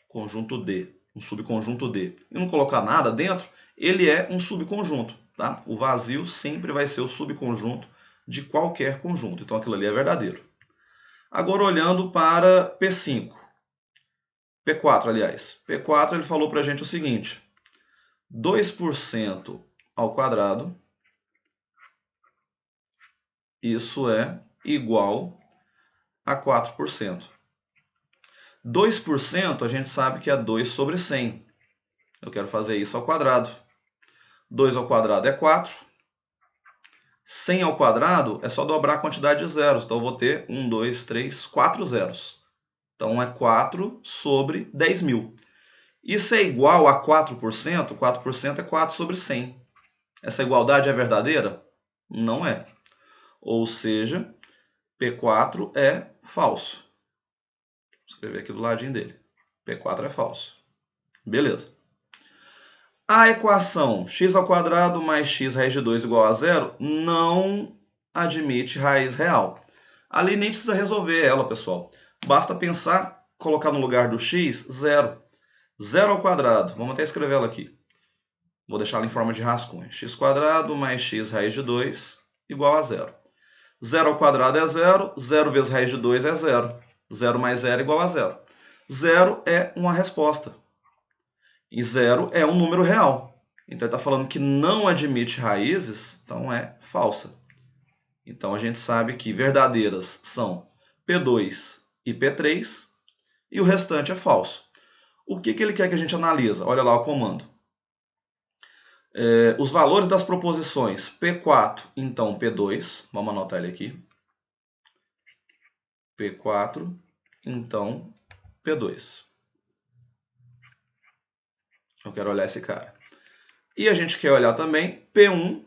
conjunto D, um subconjunto D, e não colocar nada dentro, ele é um subconjunto. Tá? O vazio sempre vai ser o subconjunto de qualquer conjunto. Então aquilo ali é verdadeiro. Agora olhando para P5. P4, aliás. P4 ele falou para a gente o seguinte. 2% ao quadrado, isso é igual a 4%. 2% a gente sabe que é 2 sobre 100. Eu quero fazer isso ao quadrado. 2 ao quadrado é 4. 100 ao quadrado é só dobrar a quantidade de zeros. Então eu vou ter 1, 2, 3, 4 zeros. Então é 4 sobre 10.000. Isso é igual a 4%? 4% é 4 sobre 100. Essa igualdade é verdadeira? Não é. Ou seja, P4 é falso. Vou escrever aqui do ladinho dele. P4 é falso. Beleza. A equação x ao quadrado mais x raiz de 2 igual a zero não admite raiz real. Ali nem precisa resolver ela, pessoal. Basta pensar, colocar no lugar do x, zero. Zero ao quadrado. Vamos até escrever ela aqui. Vou deixar ela em forma de rascunho. X quadrado mais x raiz de 2 igual a zero. Zero ao quadrado é zero. Zero vezes raiz de 2 é zero. Zero mais zero igual a zero. Zero é uma resposta. E zero é um número real. Então ele está falando que não admite raízes, então é falsa. Então a gente sabe que verdadeiras são P2 e P3 e o restante é falso. O que ele quer que a gente analise? Olha lá o comando. Os valores das proposições P4, então P2, vamos anotar ele aqui. P4, então P2. Eu quero olhar esse cara. E a gente quer olhar também P1,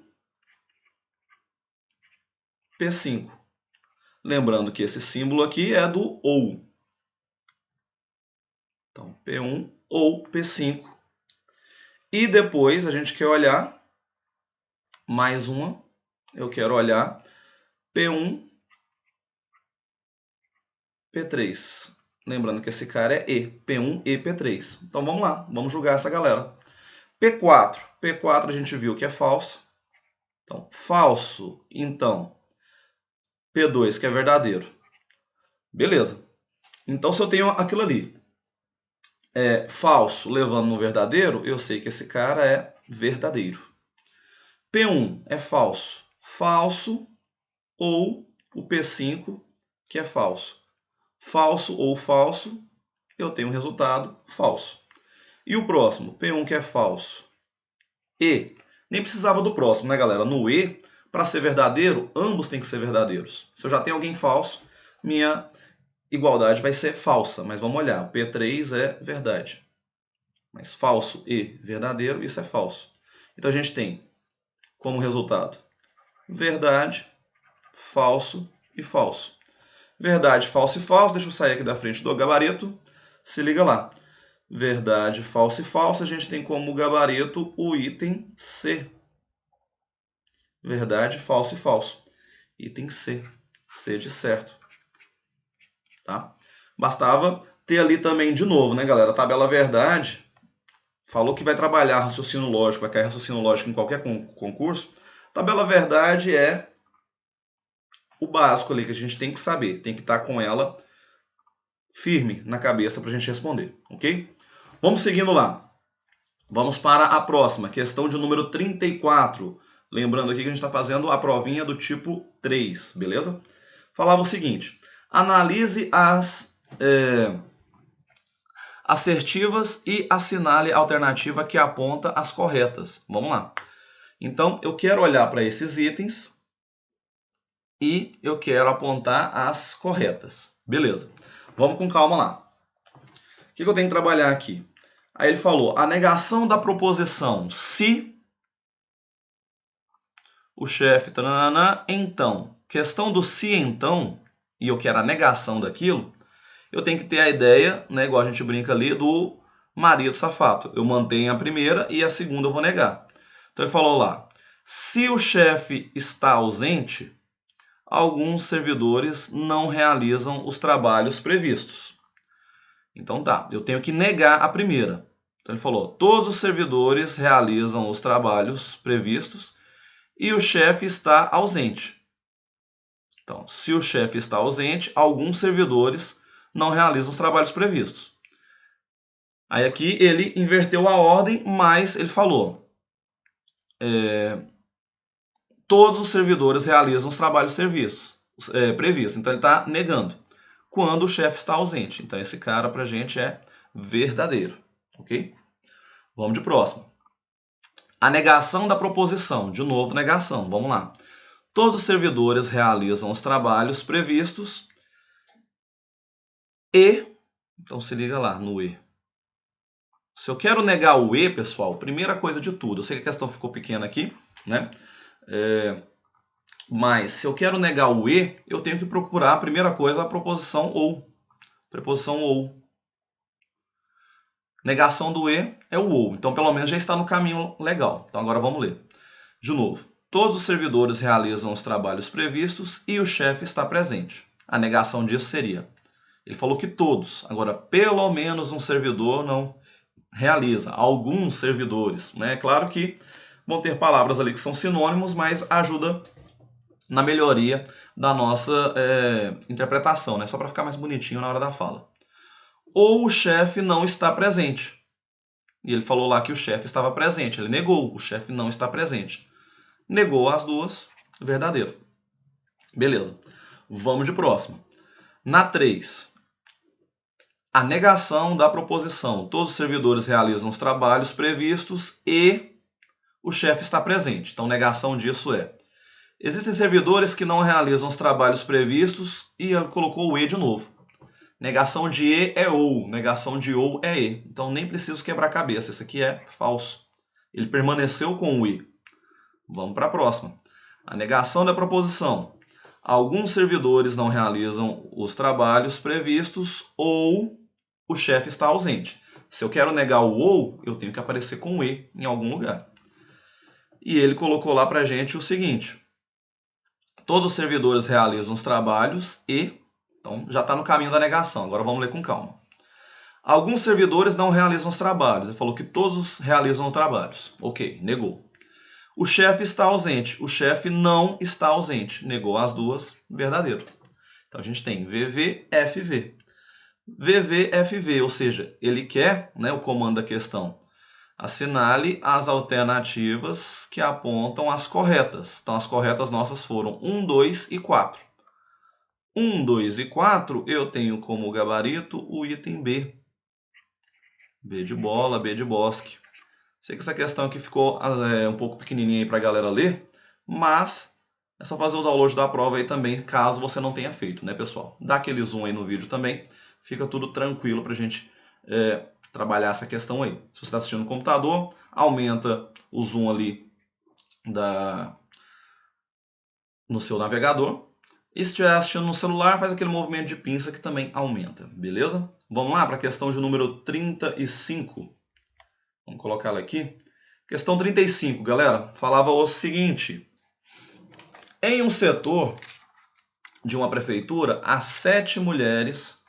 P5. Lembrando que esse símbolo aqui é do ou. Então, P1 ou P5. E depois a gente quer olhar mais uma. Eu quero olhar P1, P3. Lembrando que esse cara é E, P1 e P3. Então vamos lá, vamos julgar essa galera. P4. P4 a gente viu que é falso. Então, falso, então, P2 que é verdadeiro. Beleza. Então, se eu tenho aquilo ali, falso levando no verdadeiro, eu sei que esse cara é verdadeiro. P1 é falso. Falso ou o P5 que é falso. Falso ou falso, eu tenho um resultado falso. E o próximo, P1 que é falso. E, nem precisava do próximo, né, galera? No E, para ser verdadeiro, ambos têm que ser verdadeiros. Se eu já tenho alguém falso, minha igualdade vai ser falsa. Mas vamos olhar, o P3 é verdade. Mas falso e verdadeiro, isso é falso. Então a gente tem como resultado verdade, falso e falso. Verdade, falso e falso. Deixa eu sair aqui da frente do gabarito. Se liga lá. Verdade, falso e falso. A gente tem como gabarito o item C. Verdade, falso e falso. Item C. C de certo. Tá? Bastava ter ali também, de novo, né, galera? A tabela verdade falou que vai trabalhar raciocínio lógico, vai cair raciocínio lógico em qualquer concurso. Tabela verdade é o básico ali que a gente tem que saber. Tem que estar com ela firme na cabeça para a gente responder, ok? Vamos seguindo lá. Vamos para a próxima, questão de número 34. Lembrando aqui que a gente está fazendo a provinha do tipo 3, beleza? Falava o seguinte, analise as assertivas e assinale a alternativa que aponta as corretas. Vamos lá. Então, eu quero olhar para esses itens e eu quero apontar as corretas. Beleza. Vamos com calma lá. O que eu tenho que trabalhar aqui? Aí ele falou, a negação da proposição se o chefe, então, questão do se então, e eu quero a negação daquilo, eu tenho que ter a ideia, né, igual a gente brinca ali, do marido safado. Eu mantenho a primeira e a segunda eu vou negar. Então ele falou lá, se o chefe está ausente, alguns servidores não realizam os trabalhos previstos. Então tá, eu tenho que negar a primeira. Então ele falou, todos os servidores realizam os trabalhos previstos e o chefe está ausente. Então, se o chefe está ausente, alguns servidores não realizam os trabalhos previstos. Aí aqui ele inverteu a ordem, mas ele falou: todos os servidores realizam os trabalhos previstos. Então ele está negando quando o chefe está ausente. Então esse cara para a gente é verdadeiro, ok? Vamos de próximo. A negação da proposição. De novo, negação. Vamos lá. Todos os servidores realizam os trabalhos previstos e... Então se liga lá no e. Se eu quero negar o e, pessoal, primeira coisa de tudo, eu sei que a questão ficou pequena aqui, né? Mas se eu quero negar o e, eu tenho que procurar a primeira coisa, a proposição ou. Preposição ou. Negação do e é o ou. Então, pelo menos já está no caminho legal. Então, agora vamos ler. De novo. Todos os servidores realizam os trabalhos previstos e o chefe está presente. A negação disso seria... Ele falou que todos. Agora, pelo menos um servidor não realiza. Alguns servidores. Né? É claro que vão ter palavras ali que são sinônimos, mas ajuda na melhoria da nossa interpretação, né? Só para ficar mais bonitinho na hora da fala. Ou o chefe não está presente. E ele falou lá que o chefe estava presente. Ele negou, o chefe não está presente. Negou as duas, verdadeiro. Beleza. Vamos de próximo. Na 3, a negação da proposição. Todos os servidores realizam os trabalhos previstos e o chefe está presente. Então, negação disso é: existem servidores que não realizam os trabalhos previstos e ele colocou o e de novo. Negação de e é ou, negação de ou é e. Então nem preciso quebrar a cabeça, isso aqui é falso. Ele permaneceu com o e. Vamos para a próxima. A negação da proposição. Alguns servidores não realizam os trabalhos previstos ou o chefe está ausente. Se eu quero negar o ou, eu tenho que aparecer com o e em algum lugar. E ele colocou lá para a gente o seguinte: todos os servidores realizam os trabalhos e... Então já está no caminho da negação. Agora vamos ler com calma. Alguns servidores não realizam os trabalhos. Ele falou que todos realizam os trabalhos. Ok, negou. O chefe está ausente. O chefe não está ausente. Negou as duas, verdadeiro. Então a gente tem VV, FV, ou seja, ele quer, né, o comando da questão, assinale as alternativas que apontam as corretas. Então as corretas nossas foram 1, 2 e 4. 1, 2 e 4 eu tenho como gabarito o item B. B de bola, B de bosque. Sei que essa questão aqui ficou um pouco pequenininha aí para a galera ler, mas é só fazer o download da prova aí também, caso você não tenha feito, né, pessoal? Dá aquele zoom aí no vídeo também, fica tudo tranquilo para a gente trabalhar essa questão aí. Se você está assistindo no computador, aumenta o zoom ali no seu navegador. E se estiver assistindo no celular, faz aquele movimento de pinça que também aumenta, beleza? Vamos lá para a questão de número 35. Vamos colocar ela aqui. Questão 35, galera, falava o seguinte: em um setor de uma prefeitura, há 7 mulheres...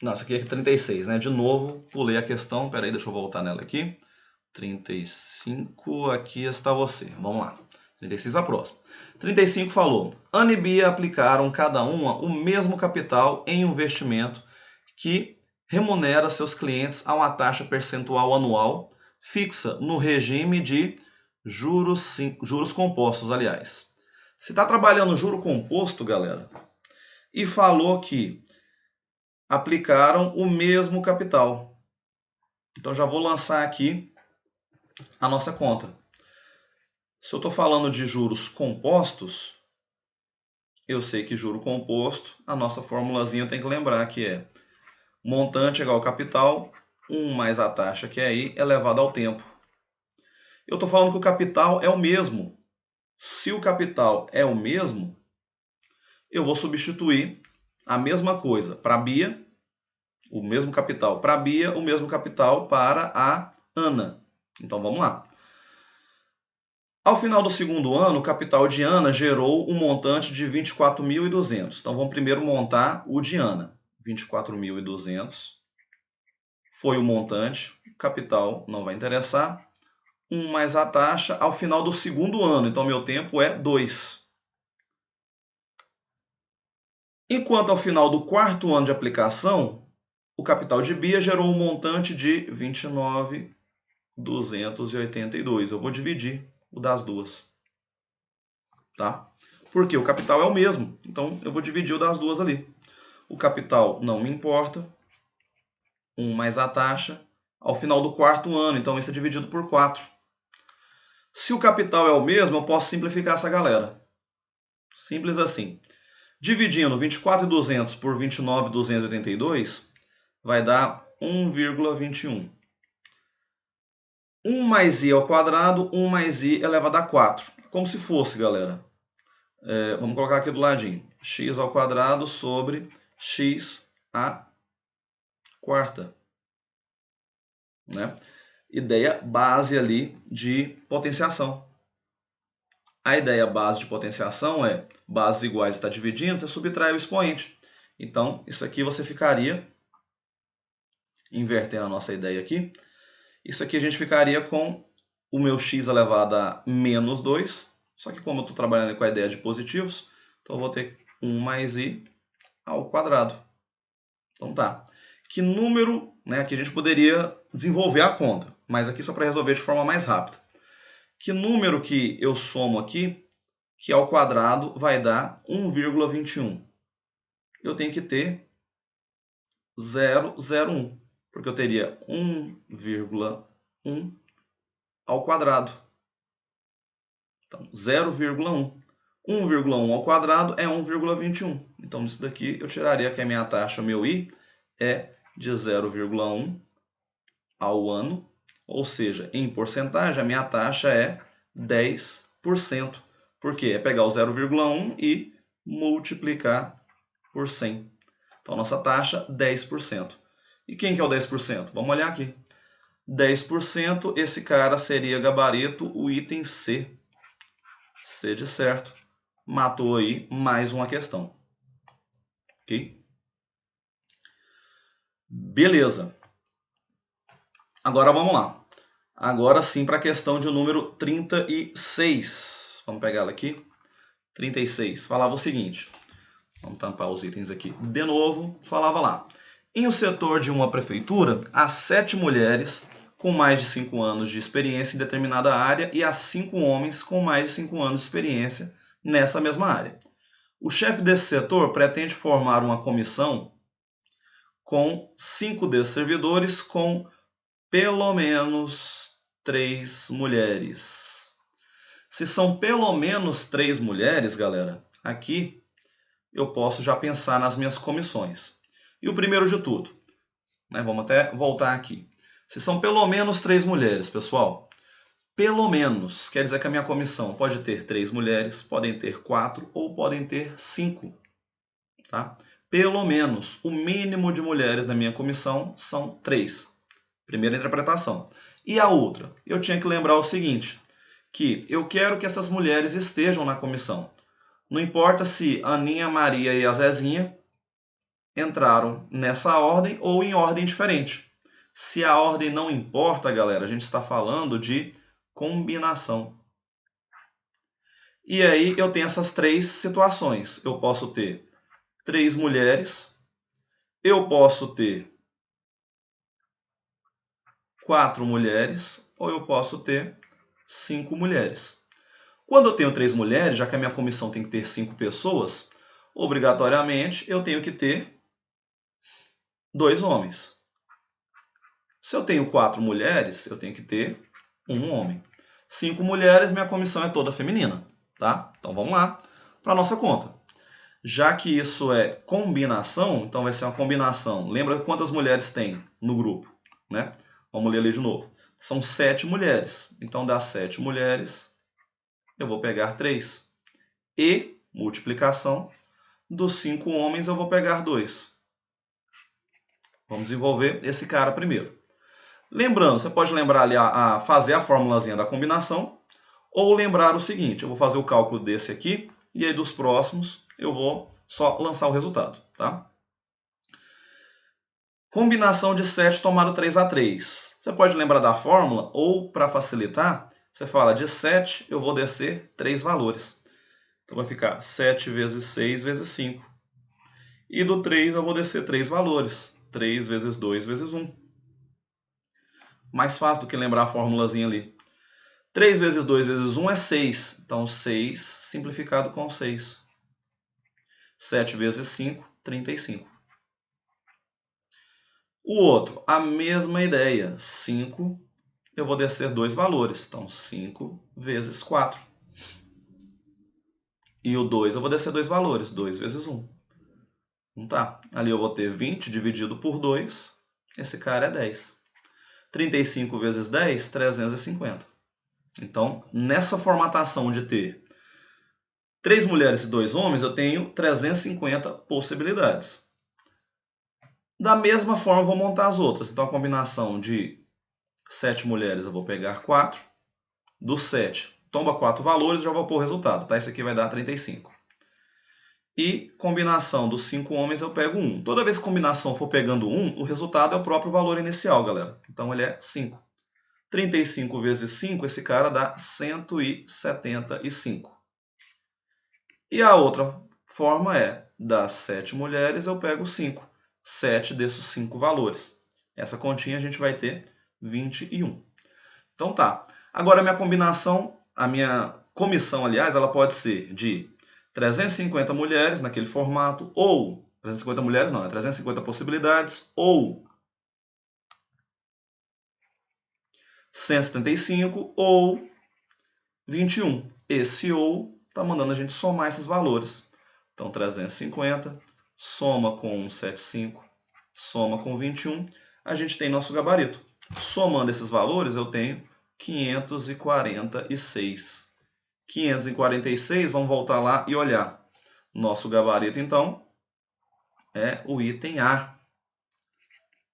Nossa, aqui é 36, né? De novo, pulei a questão. Peraí, deixa eu voltar nela aqui. 35, aqui está você. Vamos lá. 36 a próxima. 35 falou: Ana e Bia aplicaram cada uma o mesmo capital em um investimento que remunera seus clientes a uma taxa percentual anual fixa no regime de juros compostos, aliás. Se está trabalhando juro composto, galera, e falou que aplicaram o mesmo capital. Então já vou lançar aqui a nossa conta. Se eu estou falando de juros compostos, eu sei que juro composto, a nossa formulazinha tem que lembrar que é montante igual ao capital, 1 mais a taxa que é I, elevado ao tempo. Eu estou falando que o capital é o mesmo. Se o capital é o mesmo, eu vou substituir a mesma coisa para a Bia, o mesmo capital para a Bia, o mesmo capital para a Ana. Então vamos lá. Ao final do segundo ano, o capital de Ana gerou um montante de 24.200. Então vamos primeiro montar o de Ana. 24.200 foi o montante, o capital não vai interessar. 1 mais a taxa ao final do segundo ano. Então meu tempo é 2. Enquanto ao final do quarto ano de aplicação, o capital de Bia gerou um montante de 29.282. Eu vou dividir o das duas. Tá? Porque o capital é o mesmo. Então, eu vou dividir o das duas ali. O capital não me importa. 1 mais a taxa. Ao final do quarto ano, então isso é dividido por 4. Se o capital é o mesmo, eu posso simplificar essa galera. Simples assim. Dividindo 24.200 por 29.282, vai dar 1,21. 1 mais i ao quadrado, 1 mais i elevado a 4. Como se fosse, galera. Vamos colocar aqui do ladinho. X ao quadrado sobre x à quarta. Né? Ideia base ali de potenciação. A ideia base de potenciação é bases iguais está dividindo, você subtrai o expoente. Então, isso aqui você ficaria, invertendo a nossa ideia aqui, isso aqui a gente ficaria com o meu x elevado a menos 2, só que como eu estou trabalhando com a ideia de positivos, então eu vou ter 1 mais i ao quadrado. Então tá. Que número, né, que a gente poderia desenvolver a conta, mas aqui só para resolver de forma mais rápida. Que número que eu somo aqui, que ao quadrado vai dar 1,21? Eu tenho que ter 0,01, porque eu teria 1,1 ao quadrado. Então, 0,1. 1,1 ao quadrado é 1,21. Então, nisso daqui, eu tiraria que a minha taxa, o meu i, é de 0,1 ao ano, ou seja, em porcentagem, a minha taxa é 10%. Por quê? É pegar o 0,1 e multiplicar por 100. Então, nossa taxa, 10%. E quem que é o 10%? Vamos olhar aqui. 10%, esse cara seria gabarito, o item C. C de certo. Matou aí mais uma questão. Ok? Beleza. Agora vamos lá. Agora sim para a questão de número 36. Vamos pegar ela aqui. 36. Falava o seguinte. Vamos tampar os itens aqui de novo. Falava lá. Em um setor de uma prefeitura, há 7 mulheres com mais de 5 anos de experiência em determinada área e há 5 homens com mais de 5 anos de experiência nessa mesma área. O chefe desse setor pretende formar uma comissão com 5 desses servidores com pelo menos 3 mulheres. Se são pelo menos 3 mulheres, galera, aqui eu posso já pensar nas minhas comissões. E o primeiro de tudo, né, vamos até voltar aqui. Se são pelo menos 3 mulheres, pessoal, pelo menos quer dizer que a minha comissão pode ter 3 mulheres, podem ter 4 ou podem ter 5. Tá? Pelo menos o mínimo de mulheres na minha comissão são 3. Primeira interpretação. E a outra? Eu tinha que lembrar o seguinte, que eu quero que essas mulheres estejam na comissão. Não importa se a Aninha, Maria e a Zezinha entraram nessa ordem ou em ordem diferente. Se a ordem não importa, galera, a gente está falando de combinação. E aí eu tenho essas 3 situações. Eu posso ter 3 mulheres, eu posso ter 4 mulheres, ou eu posso ter 5 mulheres. Quando eu tenho 3 mulheres, já que a minha comissão tem que ter 5 pessoas, obrigatoriamente eu tenho que ter 2 homens. Se eu tenho 4 mulheres, eu tenho que ter 1 homem. 5 mulheres, minha comissão é toda feminina. Tá? Então vamos lá para a nossa conta. Já que isso é combinação, então vai ser uma combinação. Lembra quantas mulheres tem no grupo? Né? Vamos ler ali de novo. São 7 mulheres. Então, das 7 mulheres, eu vou pegar 3. E, multiplicação, dos 5 homens eu vou pegar 2. Vamos desenvolver esse cara primeiro. Lembrando, você pode lembrar ali a fazer a formulazinha da combinação, ou lembrar o seguinte, eu vou fazer o cálculo desse aqui, e aí dos próximos eu vou só lançar o resultado. Tá? Combinação de 7 tomado 3 a 3. Você pode lembrar da fórmula, ou para facilitar, você fala de 7 eu vou descer 3 valores. Então vai ficar 7 vezes 6 vezes 5. E do 3 eu vou descer 3 valores. 3 vezes 2 vezes 1. Mais fácil do que lembrar a formulazinha ali. 3 vezes 2 vezes 1 é 6. Então 6 simplificado com 6. 7 vezes 5, 35. O outro, a mesma ideia. 5, eu vou descer 2 valores. Então 5 vezes 4. E o 2 eu vou descer 2 valores. 2 vezes 1. Não tá. Ali eu vou ter 20 dividido por 2. Esse cara é 10. 35 vezes 10, 350. Então, nessa formatação de ter 3 mulheres e 2 homens, eu tenho 350 possibilidades. Da mesma forma, eu vou montar as outras. Então, a combinação de 7 mulheres, eu vou pegar 4. Do 7, tomba 4 valores, já vou pôr o resultado. Tá? Isso aqui vai dar 35. E combinação dos 5 homens, eu pego 1. Toda vez que a combinação for pegando 1, o resultado é o próprio valor inicial, galera. Então, ele é 5. 35 vezes 5, esse cara dá 175. E a outra forma é, das 7 mulheres, eu pego 5. 7 desses 5 valores. Essa continha a gente vai ter 21. Então tá. Agora a minha combinação, a minha comissão, aliás, ela pode ser de 350 mulheres naquele formato, ou 350 mulheres não, é 350 possibilidades, ou 175 ou 21. Esse ou está mandando a gente somar esses valores. Então 350 soma com 175, soma com 21, a gente tem nosso gabarito. Somando esses valores, eu tenho 546. 546, vamos voltar lá e olhar. Nosso gabarito, então, é o item A.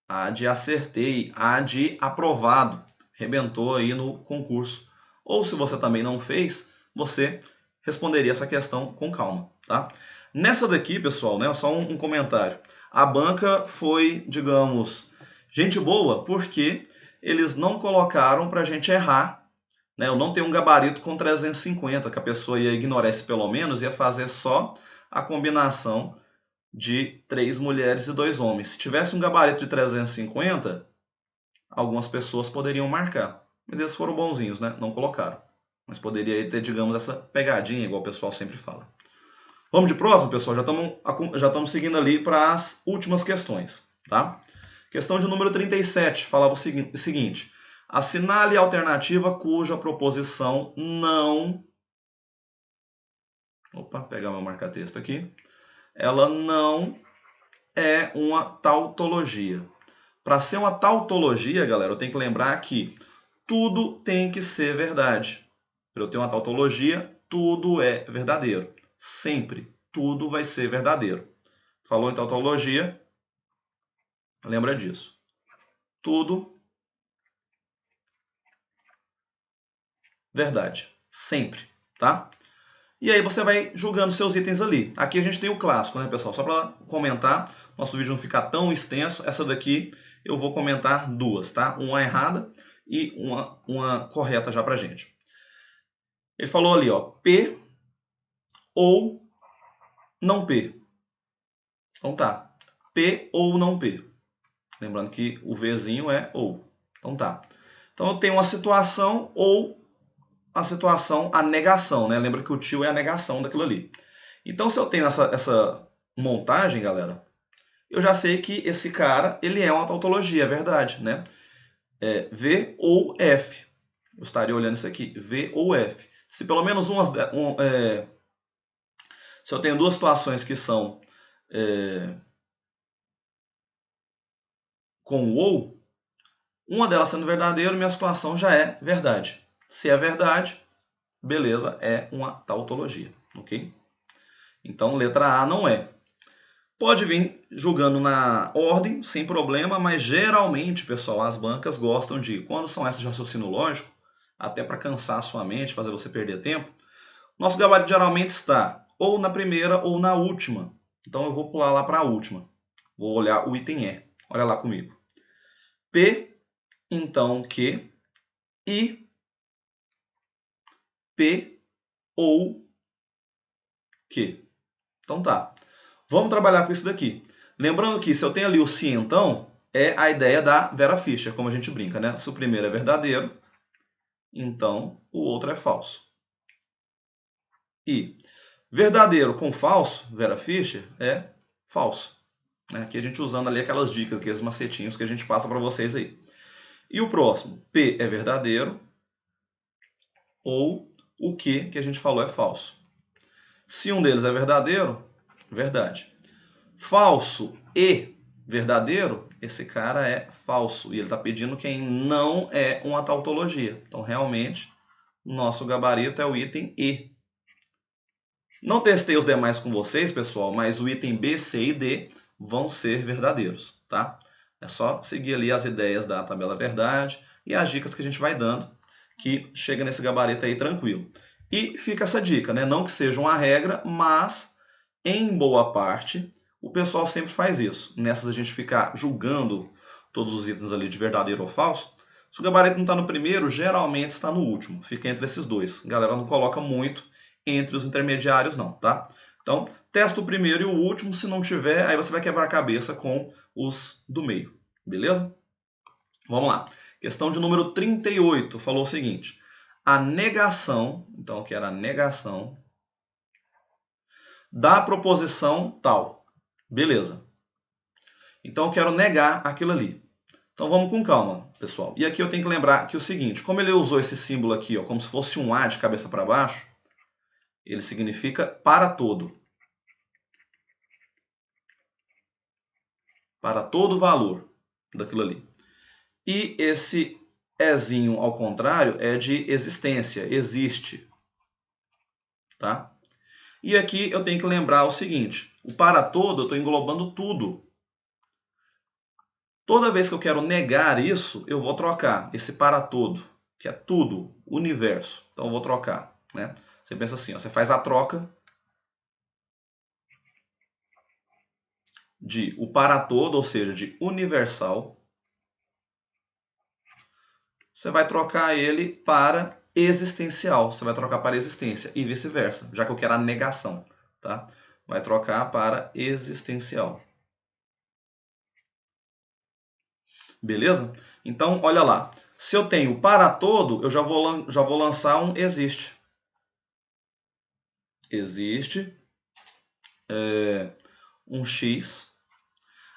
A de acertei, A de aprovado. Rebentou aí no concurso. Ou se você também não fez, você responderia essa questão com calma, tá? Nessa daqui, pessoal, né, só um comentário. A banca foi, digamos, gente boa, porque eles não colocaram para a gente errar, né? Eu não tenho um gabarito com 350, que a pessoa ia ignorar esse pelo menos, ia fazer só a combinação de 3 mulheres e 2 homens. Se tivesse um gabarito de 350, algumas pessoas poderiam marcar. Mas eles foram bonzinhos, né? Não colocaram. Mas poderia ter, digamos, essa pegadinha, igual o pessoal sempre fala. Vamos de próximo, pessoal? Já estamos seguindo ali para as últimas questões, tá? Questão de número 37 falava o seguinte: assinale a alternativa cuja proposição não... Opa, pegar meu marca-texto aqui. Ela não é uma tautologia. Para ser uma tautologia, galera, eu tenho que lembrar que tudo tem que ser verdade. Para eu ter uma tautologia, tudo é verdadeiro. Sempre. Tudo vai ser verdadeiro. Falou em tautologia? Lembra disso. Tudo verdade. Sempre. Tá? E aí você vai julgando seus itens ali. Aqui a gente tem o clássico, né, pessoal? Só para comentar, nosso vídeo não ficar tão extenso, essa daqui eu vou comentar duas, tá? Uma errada e uma correta já pra gente. Ele falou ali, ó, P ou não P. Então tá. P ou não P. Lembrando que o Vzinho é ou. Então tá. Então eu tenho uma situação ou a situação, a negação, né? Lembra que o tio é a negação daquilo ali. Então se eu tenho essa montagem, galera, eu já sei que esse cara, ele é uma tautologia, é verdade, né? É V ou F. Eu estaria olhando isso aqui, V ou F. Se pelo menos se eu tenho duas situações que são com o ou, uma delas sendo verdadeiro, minha situação já é verdade. Se é verdade, beleza, é uma tautologia, ok? Então, letra A não é. Pode vir julgando na ordem, sem problema, mas geralmente, pessoal, as bancas gostam de, quando são essas de raciocínio lógico, até para cansar a sua mente, fazer você perder tempo, nosso gabarito geralmente está ou na primeira ou na última. Então eu vou pular lá para a última. Vou olhar o item E. Olha lá comigo. P, então que, e P ou que. Então tá. Vamos trabalhar com isso daqui. Lembrando que se eu tenho ali o se então, é a ideia da Vera Fischer, como a gente brinca, né? Se o primeiro é verdadeiro, então o outro é falso. E verdadeiro com falso, Vera Fischer, é falso. Aqui a gente usando ali aquelas dicas, aqueles macetinhos que a gente passa para vocês aí. E o próximo, P é verdadeiro, ou o Q que a gente falou é falso. Se um deles é verdadeiro, verdade. Falso e verdadeiro, esse cara é falso. E ele está pedindo quem não é uma tautologia. Então, realmente, nosso gabarito é o item E. Não testei os demais com vocês, pessoal, mas o item B, C e D vão ser verdadeiros, tá? É só seguir ali as ideias da tabela verdade e as dicas que a gente vai dando, que chega nesse gabarito aí tranquilo. E fica essa dica, né? Não que seja uma regra, mas em boa parte o pessoal sempre faz isso. Nessas a gente ficar julgando todos os itens ali de verdadeiro ou falso. Se o gabarito não está no primeiro, geralmente está no último. Fica entre esses dois. A galera não coloca muito entre os intermediários não, tá? Então, testa o primeiro e o último. Se não tiver, aí você vai quebrar a cabeça com os do meio. Beleza? Vamos lá. Questão de número 38 falou o seguinte. A negação, então aqui era a negação da proposição tal. Beleza. Então eu quero negar aquilo ali. Então vamos com calma, pessoal. E aqui eu tenho que lembrar que é o seguinte, como ele usou esse símbolo aqui, ó, como se fosse um A de cabeça para baixo, ele significa para todo. Para todo valor daquilo ali. E esse ezinho ao contrário é de existência, existe. Tá? E aqui eu tenho que lembrar o seguinte, o para todo eu estou englobando tudo. Toda vez que eu quero negar isso, eu vou trocar esse para todo, que é tudo, universo. Então eu vou trocar. Né? Você pensa assim, ó, você faz a troca de o para todo, ou seja, de universal. Você vai trocar ele para existencial. Você vai trocar para existência e vice-versa, já que eu quero a negação. Tá? Vai trocar para existencial. Beleza? Então, olha lá. Se eu tenho para todo, eu já vou lançar um existe. Existe um x.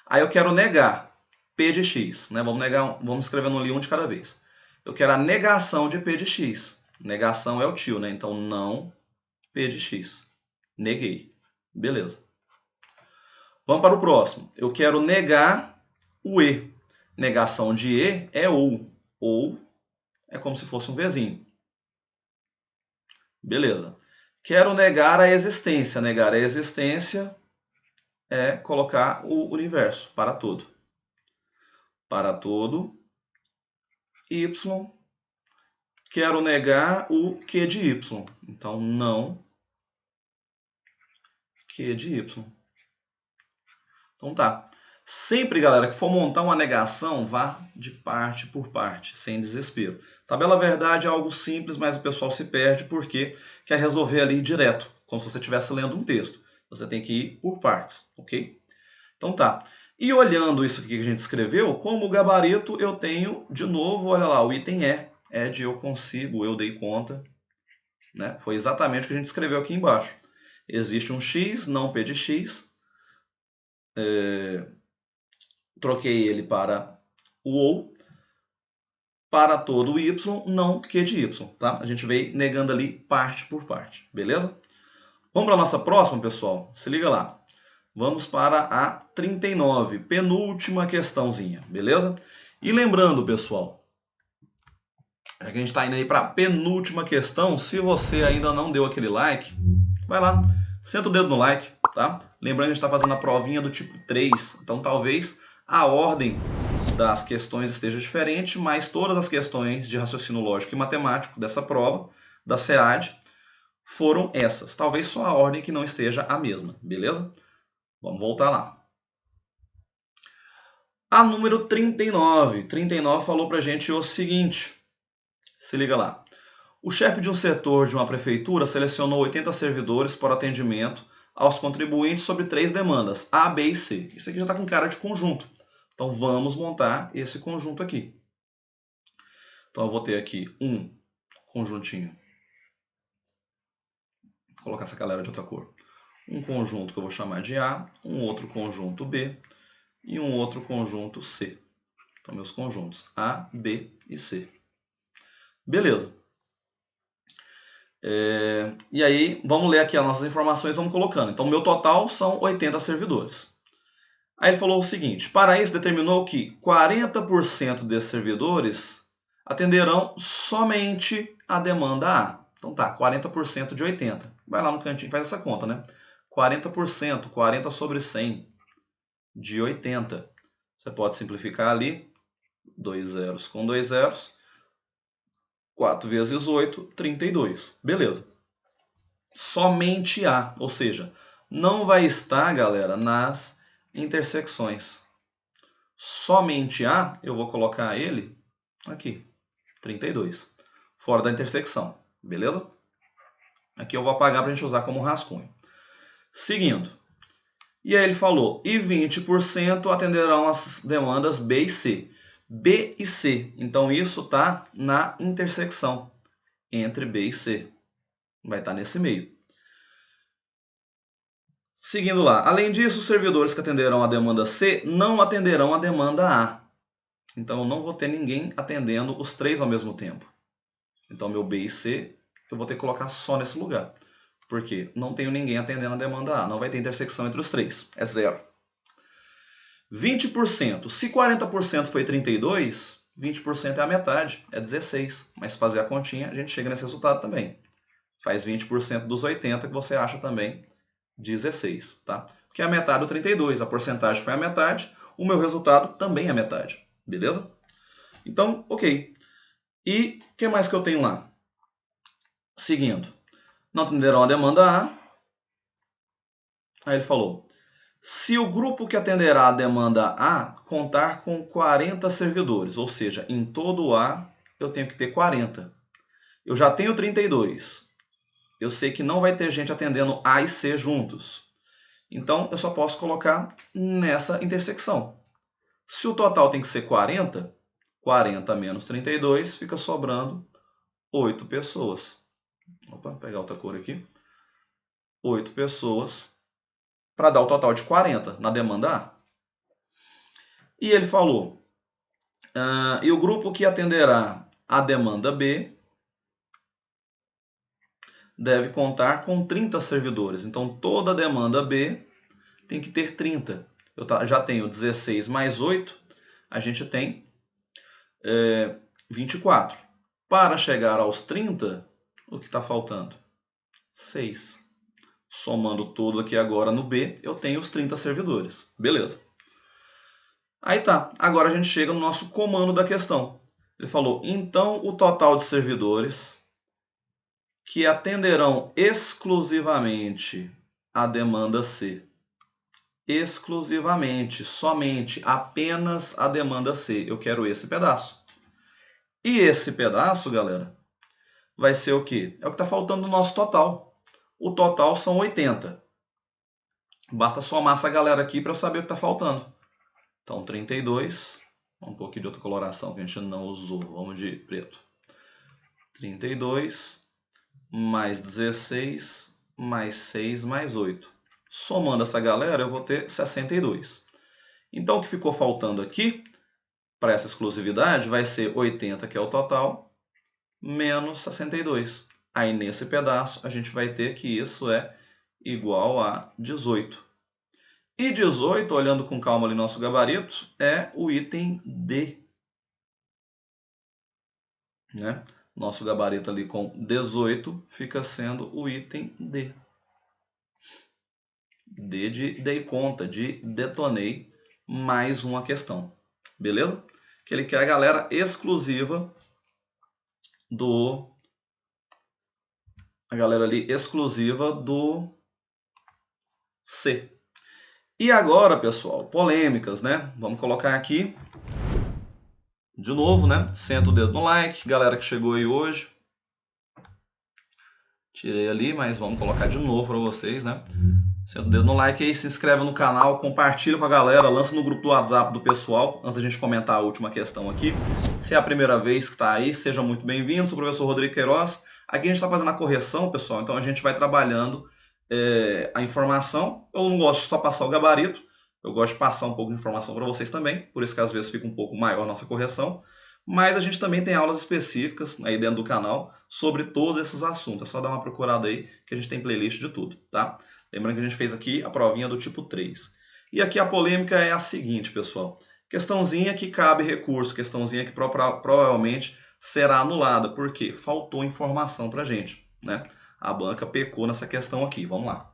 Aí eu quero negar p de x. Né? Vamos escrevendo ali um de cada vez. Eu quero a negação de p de x. Negação é o tio, né? Então, não p de x. Neguei. Beleza. Vamos para o próximo. Eu quero negar o e. Negação de e é ou. Ou é como se fosse um Vzinho. Beleza. Quero negar a existência. Negar a existência é colocar o universo para todo. Para todo. Y. Quero negar o Q de Y. Então, não Q de Y. Então tá. Sempre, galera, que for montar uma negação, vá de parte por parte, sem desespero. Tabela verdade é algo simples, mas o pessoal se perde porque quer resolver ali direto, como se você estivesse lendo um texto. Você tem que ir por partes, ok? Então tá. E olhando isso aqui que a gente escreveu, como gabarito eu tenho, de novo, olha lá, o item E. É de eu consigo, eu dei conta. Né? Foi exatamente o que a gente escreveu aqui embaixo. Existe um x, não p de x. Troquei ele para o ou. Para todo y, não q de y. Tá? A gente veio negando ali parte por parte. Beleza? Vamos para a nossa próxima, pessoal? Se liga lá. Vamos para a 39, penúltima questãozinha, beleza? E lembrando, pessoal, já que a gente está indo aí para a penúltima questão, se você ainda não deu aquele like, vai lá, senta o dedo no like, tá? Lembrando que a gente está fazendo a provinha do tipo 3, então talvez a ordem das questões esteja diferente, mas todas as questões de raciocínio lógico e matemático dessa prova, da SEAD, foram essas. Talvez só a ordem que não esteja a mesma, beleza? Vamos voltar lá. A número 39. 39 falou pra gente o seguinte. Se liga lá. O chefe de um setor de uma prefeitura selecionou 80 servidores para atendimento aos contribuintes sobre 3 demandas, A, B e C. Isso aqui já está com cara de conjunto. Então, vamos montar esse conjunto aqui. Então, eu vou ter aqui um conjuntinho. Vou colocar essa galera de outra cor. Um conjunto que eu vou chamar de A, um outro conjunto B e um outro conjunto C. Então, meus conjuntos A, B e C. Beleza. E aí, vamos ler aqui as nossas informações, vamos colocando. Então, meu total são 80 servidores. Aí ele falou o seguinte, para isso determinou que 40% desses servidores atenderão somente a demanda A. Então tá, 40% de 80. Vai lá no cantinho e faz essa conta, né? 40%, 40 sobre 100 de 80. Você pode simplificar ali, 2 zeros com 2 zeros. 4 vezes 8, 32. Beleza. Somente A, ou seja, não vai estar, galera, nas intersecções. Somente A, eu vou colocar ele aqui, 32, fora da intersecção, beleza? Aqui eu vou apagar para a gente usar como rascunho. Seguindo. E aí ele falou, e 20% atenderão as demandas B e C. B e C, então isso está na intersecção entre B e C. Vai estar nesse meio. Seguindo lá. Além disso, os servidores que atenderão a demanda C não atenderão a demanda A. Então, eu não vou ter ninguém atendendo os 3 ao mesmo tempo. Então, meu B e C, eu vou ter que colocar só nesse lugar. Por quê? Não tenho ninguém atendendo a demanda A. Não vai ter intersecção entre os 3. É 0. 20%. Se 40% foi 32, 20% é a metade. É 16. Mas se fazer a continha, a gente chega nesse resultado também. Faz 20% dos 80, que você acha também 16, tá? Porque é a metade do 32, a porcentagem foi a metade, o meu resultado também é a metade, beleza? Então, ok. E o que mais que eu tenho lá? Seguindo. Não atenderão a demanda A. Aí ele falou, se o grupo que atenderá a demanda A contar com 40 servidores, ou seja, em todo o A eu tenho que ter 40. Eu já tenho 32. Eu sei que não vai ter gente atendendo A e C juntos. Então, eu só posso colocar nessa intersecção. Se o total tem que ser 40, 40 menos 32, fica sobrando 8 pessoas. Opa, vou pegar outra cor aqui. 8 pessoas para dar o total de 40 na demanda A. E ele falou, e o grupo que atenderá a demanda B deve contar com 30 servidores. Então, toda demanda B tem que ter 30. Eu já tenho 16 mais 8, a gente tem 24. Para chegar aos 30, o que está faltando? 6. Somando tudo aqui agora no B, eu tenho os 30 servidores. Beleza. Aí tá. Agora a gente chega no nosso comando da questão. Ele falou, então o total de servidores que atenderão exclusivamente a demanda C. Exclusivamente, somente, apenas a demanda C. Eu quero esse pedaço. E esse pedaço, galera, vai ser o quê? É o que está faltando no nosso total. O total são 80. Basta somar essa galera aqui para eu saber o que está faltando. Então, 32. Um pouquinho de outra coloração que a gente não usou. Vamos de preto. 32 mais 16 mais 6 mais 8. Somando essa galera, eu vou ter 62. Então, o que ficou faltando aqui, para essa exclusividade, vai ser 80, que é o total, menos 62. Aí, nesse pedaço, a gente vai ter que isso é igual a 18. E 18, olhando com calma ali nosso gabarito, é o item D. Né? Nosso gabarito ali com 18 fica sendo o item D. D de dei conta, de detonei mais uma questão. Beleza? Que ele quer a galera exclusiva do... A galera ali exclusiva do C. E agora, pessoal, polêmicas, né? Vamos colocar aqui, de novo, né? Senta o dedo no like, galera que chegou aí hoje. Tirei ali, mas vamos colocar de novo para vocês, né? Senta o dedo no like aí, se inscreve no canal, compartilha com a galera, lança no grupo do WhatsApp do pessoal, antes da gente comentar a última questão aqui. Se é a primeira vez que está aí, seja muito bem-vindo, sou o professor Rodrigo Queiroz. Aqui a gente está fazendo a correção, pessoal, então a gente vai trabalhando a informação. Eu não gosto de só passar o gabarito, eu gosto de passar um pouco de informação para vocês também, por isso que às vezes fica um pouco maior a nossa correção. Mas a gente também tem aulas específicas aí dentro do canal sobre todos esses assuntos. É só dar uma procurada aí que a gente tem playlist de tudo, tá? Lembrando que a gente fez aqui a provinha do tipo 3. E aqui a polêmica é a seguinte, pessoal. Questãozinha que cabe recurso, questãozinha que provavelmente será anulada. Por quê? Faltou informação pra gente, né? A banca pecou nessa questão aqui. Vamos lá.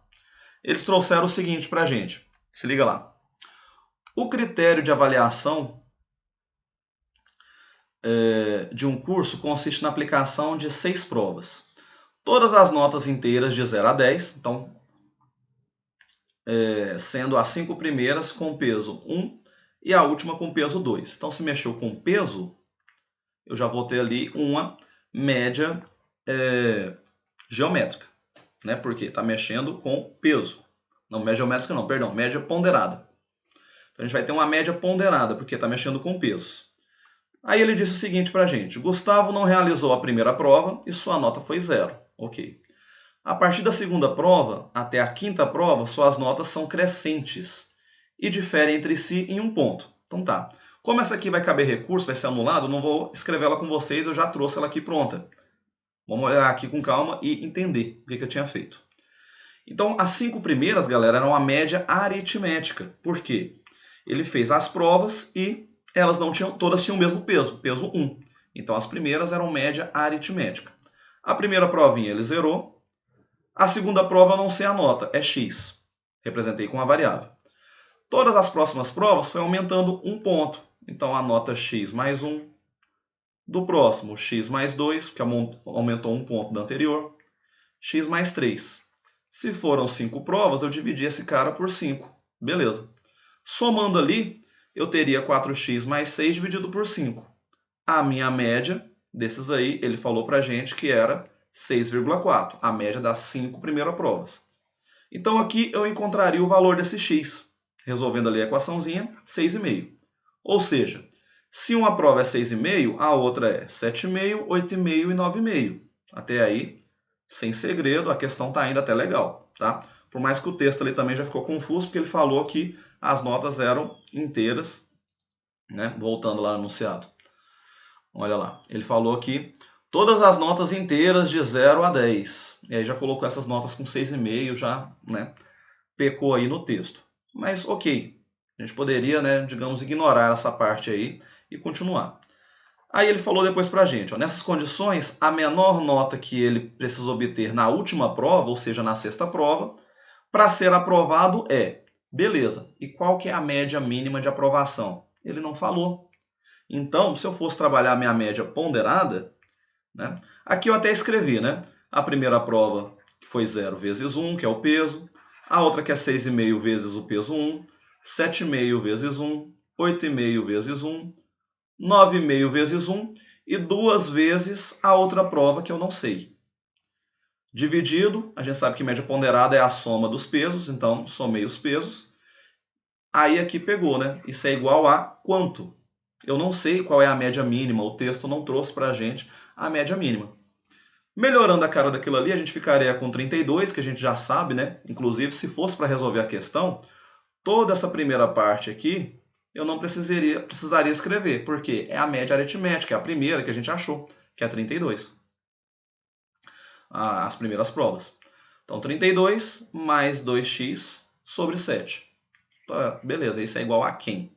Eles trouxeram o seguinte pra gente. Se liga lá. O critério de avaliação de um curso consiste na aplicação de 6 provas. Todas as notas inteiras de 0 a 10, então sendo as 5 primeiras com peso 1 e a última com peso 2. Então, se mexeu com peso, eu já vou ter ali uma média geométrica, né? Porque está mexendo com peso. Não, média geométrica não, perdão, média ponderada. Então, a gente vai ter uma média ponderada, porque está mexendo com pesos. Aí ele disse o seguinte para a gente: Gustavo não realizou a primeira prova e sua nota foi 0. Ok. A partir da segunda prova até a quinta prova, suas notas são crescentes e diferem entre si em 1 ponto. Então tá. Como essa aqui vai caber recurso, vai ser anulado, eu não vou escrever ela com vocês, eu já trouxe ela aqui pronta. Vamos olhar aqui com calma e entender o que eu tinha feito. Então, as 5 primeiras, galera, eram a média aritmética. Por quê? Ele fez as provas e elas não tinham, todas tinham o mesmo peso, peso 1. Então, as primeiras eram média aritmética. A primeira provinha ele zerou. A segunda prova eu não sei a nota, é x. Representei com a variável. Todas as próximas provas foi aumentando 1 ponto. Então a nota x mais 1. Do próximo, x mais 2, que aumentou 1 ponto da anterior. X mais 3. Se foram 5 provas, eu dividi esse cara por 5. Beleza. Somando ali, eu teria 4x mais 6 dividido por 5. A minha média desses aí, ele falou pra gente que era 6,4, a média das 5 primeiras provas. Então aqui eu encontraria o valor desse x, resolvendo ali a equaçãozinha, 6,5. Ou seja, se uma prova é 6,5, a outra é 7,5, 8,5 e 9,5. Até aí, sem segredo, a questão está indo até legal, tá? Por mais que o texto ali também já ficou confuso, porque ele falou que as notas eram inteiras, né? Voltando lá no enunciado. Olha lá, ele falou que todas as notas inteiras de 0 a 10. E aí já colocou essas notas com 6,5, já, né, pecou aí no texto. Mas ok, a gente poderia, né, digamos, ignorar essa parte aí e continuar. Aí ele falou depois pra gente, ó, nessas condições, a menor nota que ele precisa obter na última prova, ou seja, na sexta prova, para ser aprovado é, beleza, e qual que é a média mínima de aprovação? Ele não falou. Então, se eu fosse trabalhar minha média ponderada, né, aqui eu até escrevi, né? A primeira prova que foi 0 vezes 1, que é o peso. A outra que é 6,5 vezes o peso 1. 7,5 vezes 1. 8,5 vezes 1. 9,5 vezes 1. E 2 vezes a outra prova que eu não sei. Dividido, a gente sabe que média ponderada é a soma dos pesos, então somei os pesos. Aí aqui pegou, né? Isso é igual a quanto? Eu não sei qual é a média mínima, o texto não trouxe para a gente a média mínima. Melhorando a cara daquilo ali, a gente ficaria com 32, que a gente já sabe, né? Inclusive, se fosse para resolver a questão, toda essa primeira parte aqui, eu não precisaria escrever, porque é a média aritmética, é a primeira que a gente achou, que é 32. As primeiras provas. Então, 32 mais 2x sobre 7. Tá, beleza, isso é igual a quem?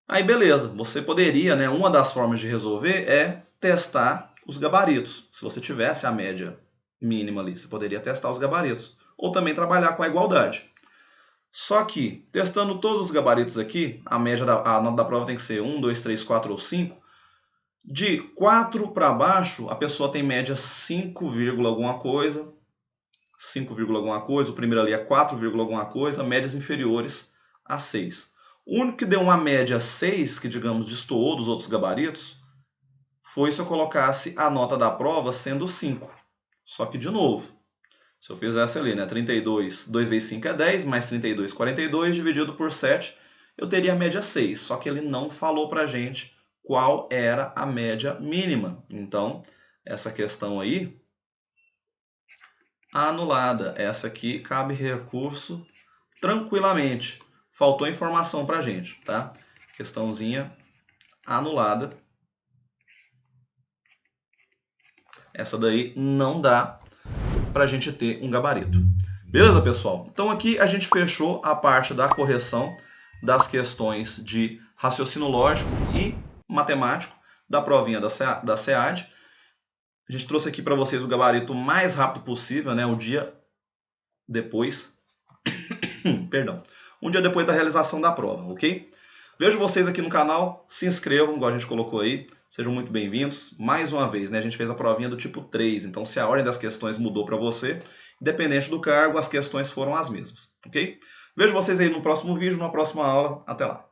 Aí beleza, você poderia, né, uma das formas de resolver é testar os gabaritos. Se você tivesse a média mínima ali, você poderia testar os gabaritos. Ou também trabalhar com a igualdade. Só que, testando todos os gabaritos aqui, a nota da prova tem que ser 1, 2, 3, 4 ou 5. De 4 para baixo, a pessoa tem média 5, alguma coisa. 5, alguma coisa. O primeiro ali é 4, alguma coisa. Médias inferiores a 6. O único que deu uma média 6, que digamos destoou dos outros gabaritos, foi se eu colocasse a nota da prova sendo 5. Só que, de novo, Se eu fizesse ali, né, 32, 2 vezes 5 é 10, mais 32, 42, dividido por 7, eu teria a média 6. Só que ele não falou pra gente qual era a média mínima. Então, essa questão aí, anulada. Essa aqui cabe recurso tranquilamente. Faltou informação pra gente, tá? Questãozinha anulada. Essa daí não dá pra gente ter um gabarito. Beleza, pessoal? Então aqui a gente fechou a parte da correção das questões de raciocínio lógico e matemático da provinha da SEAD. A gente trouxe aqui para vocês o gabarito mais rápido possível, né? O dia depois, perdão, um dia depois da realização da prova, ok? Vejo vocês aqui no canal, se inscrevam, igual a gente colocou aí, sejam muito bem-vindos. Mais uma vez, né, a gente fez a provinha do tipo 3, então se a ordem das questões mudou para você, independente do cargo, as questões foram as mesmas, ok? Vejo vocês aí no próximo vídeo, na próxima aula. Até lá!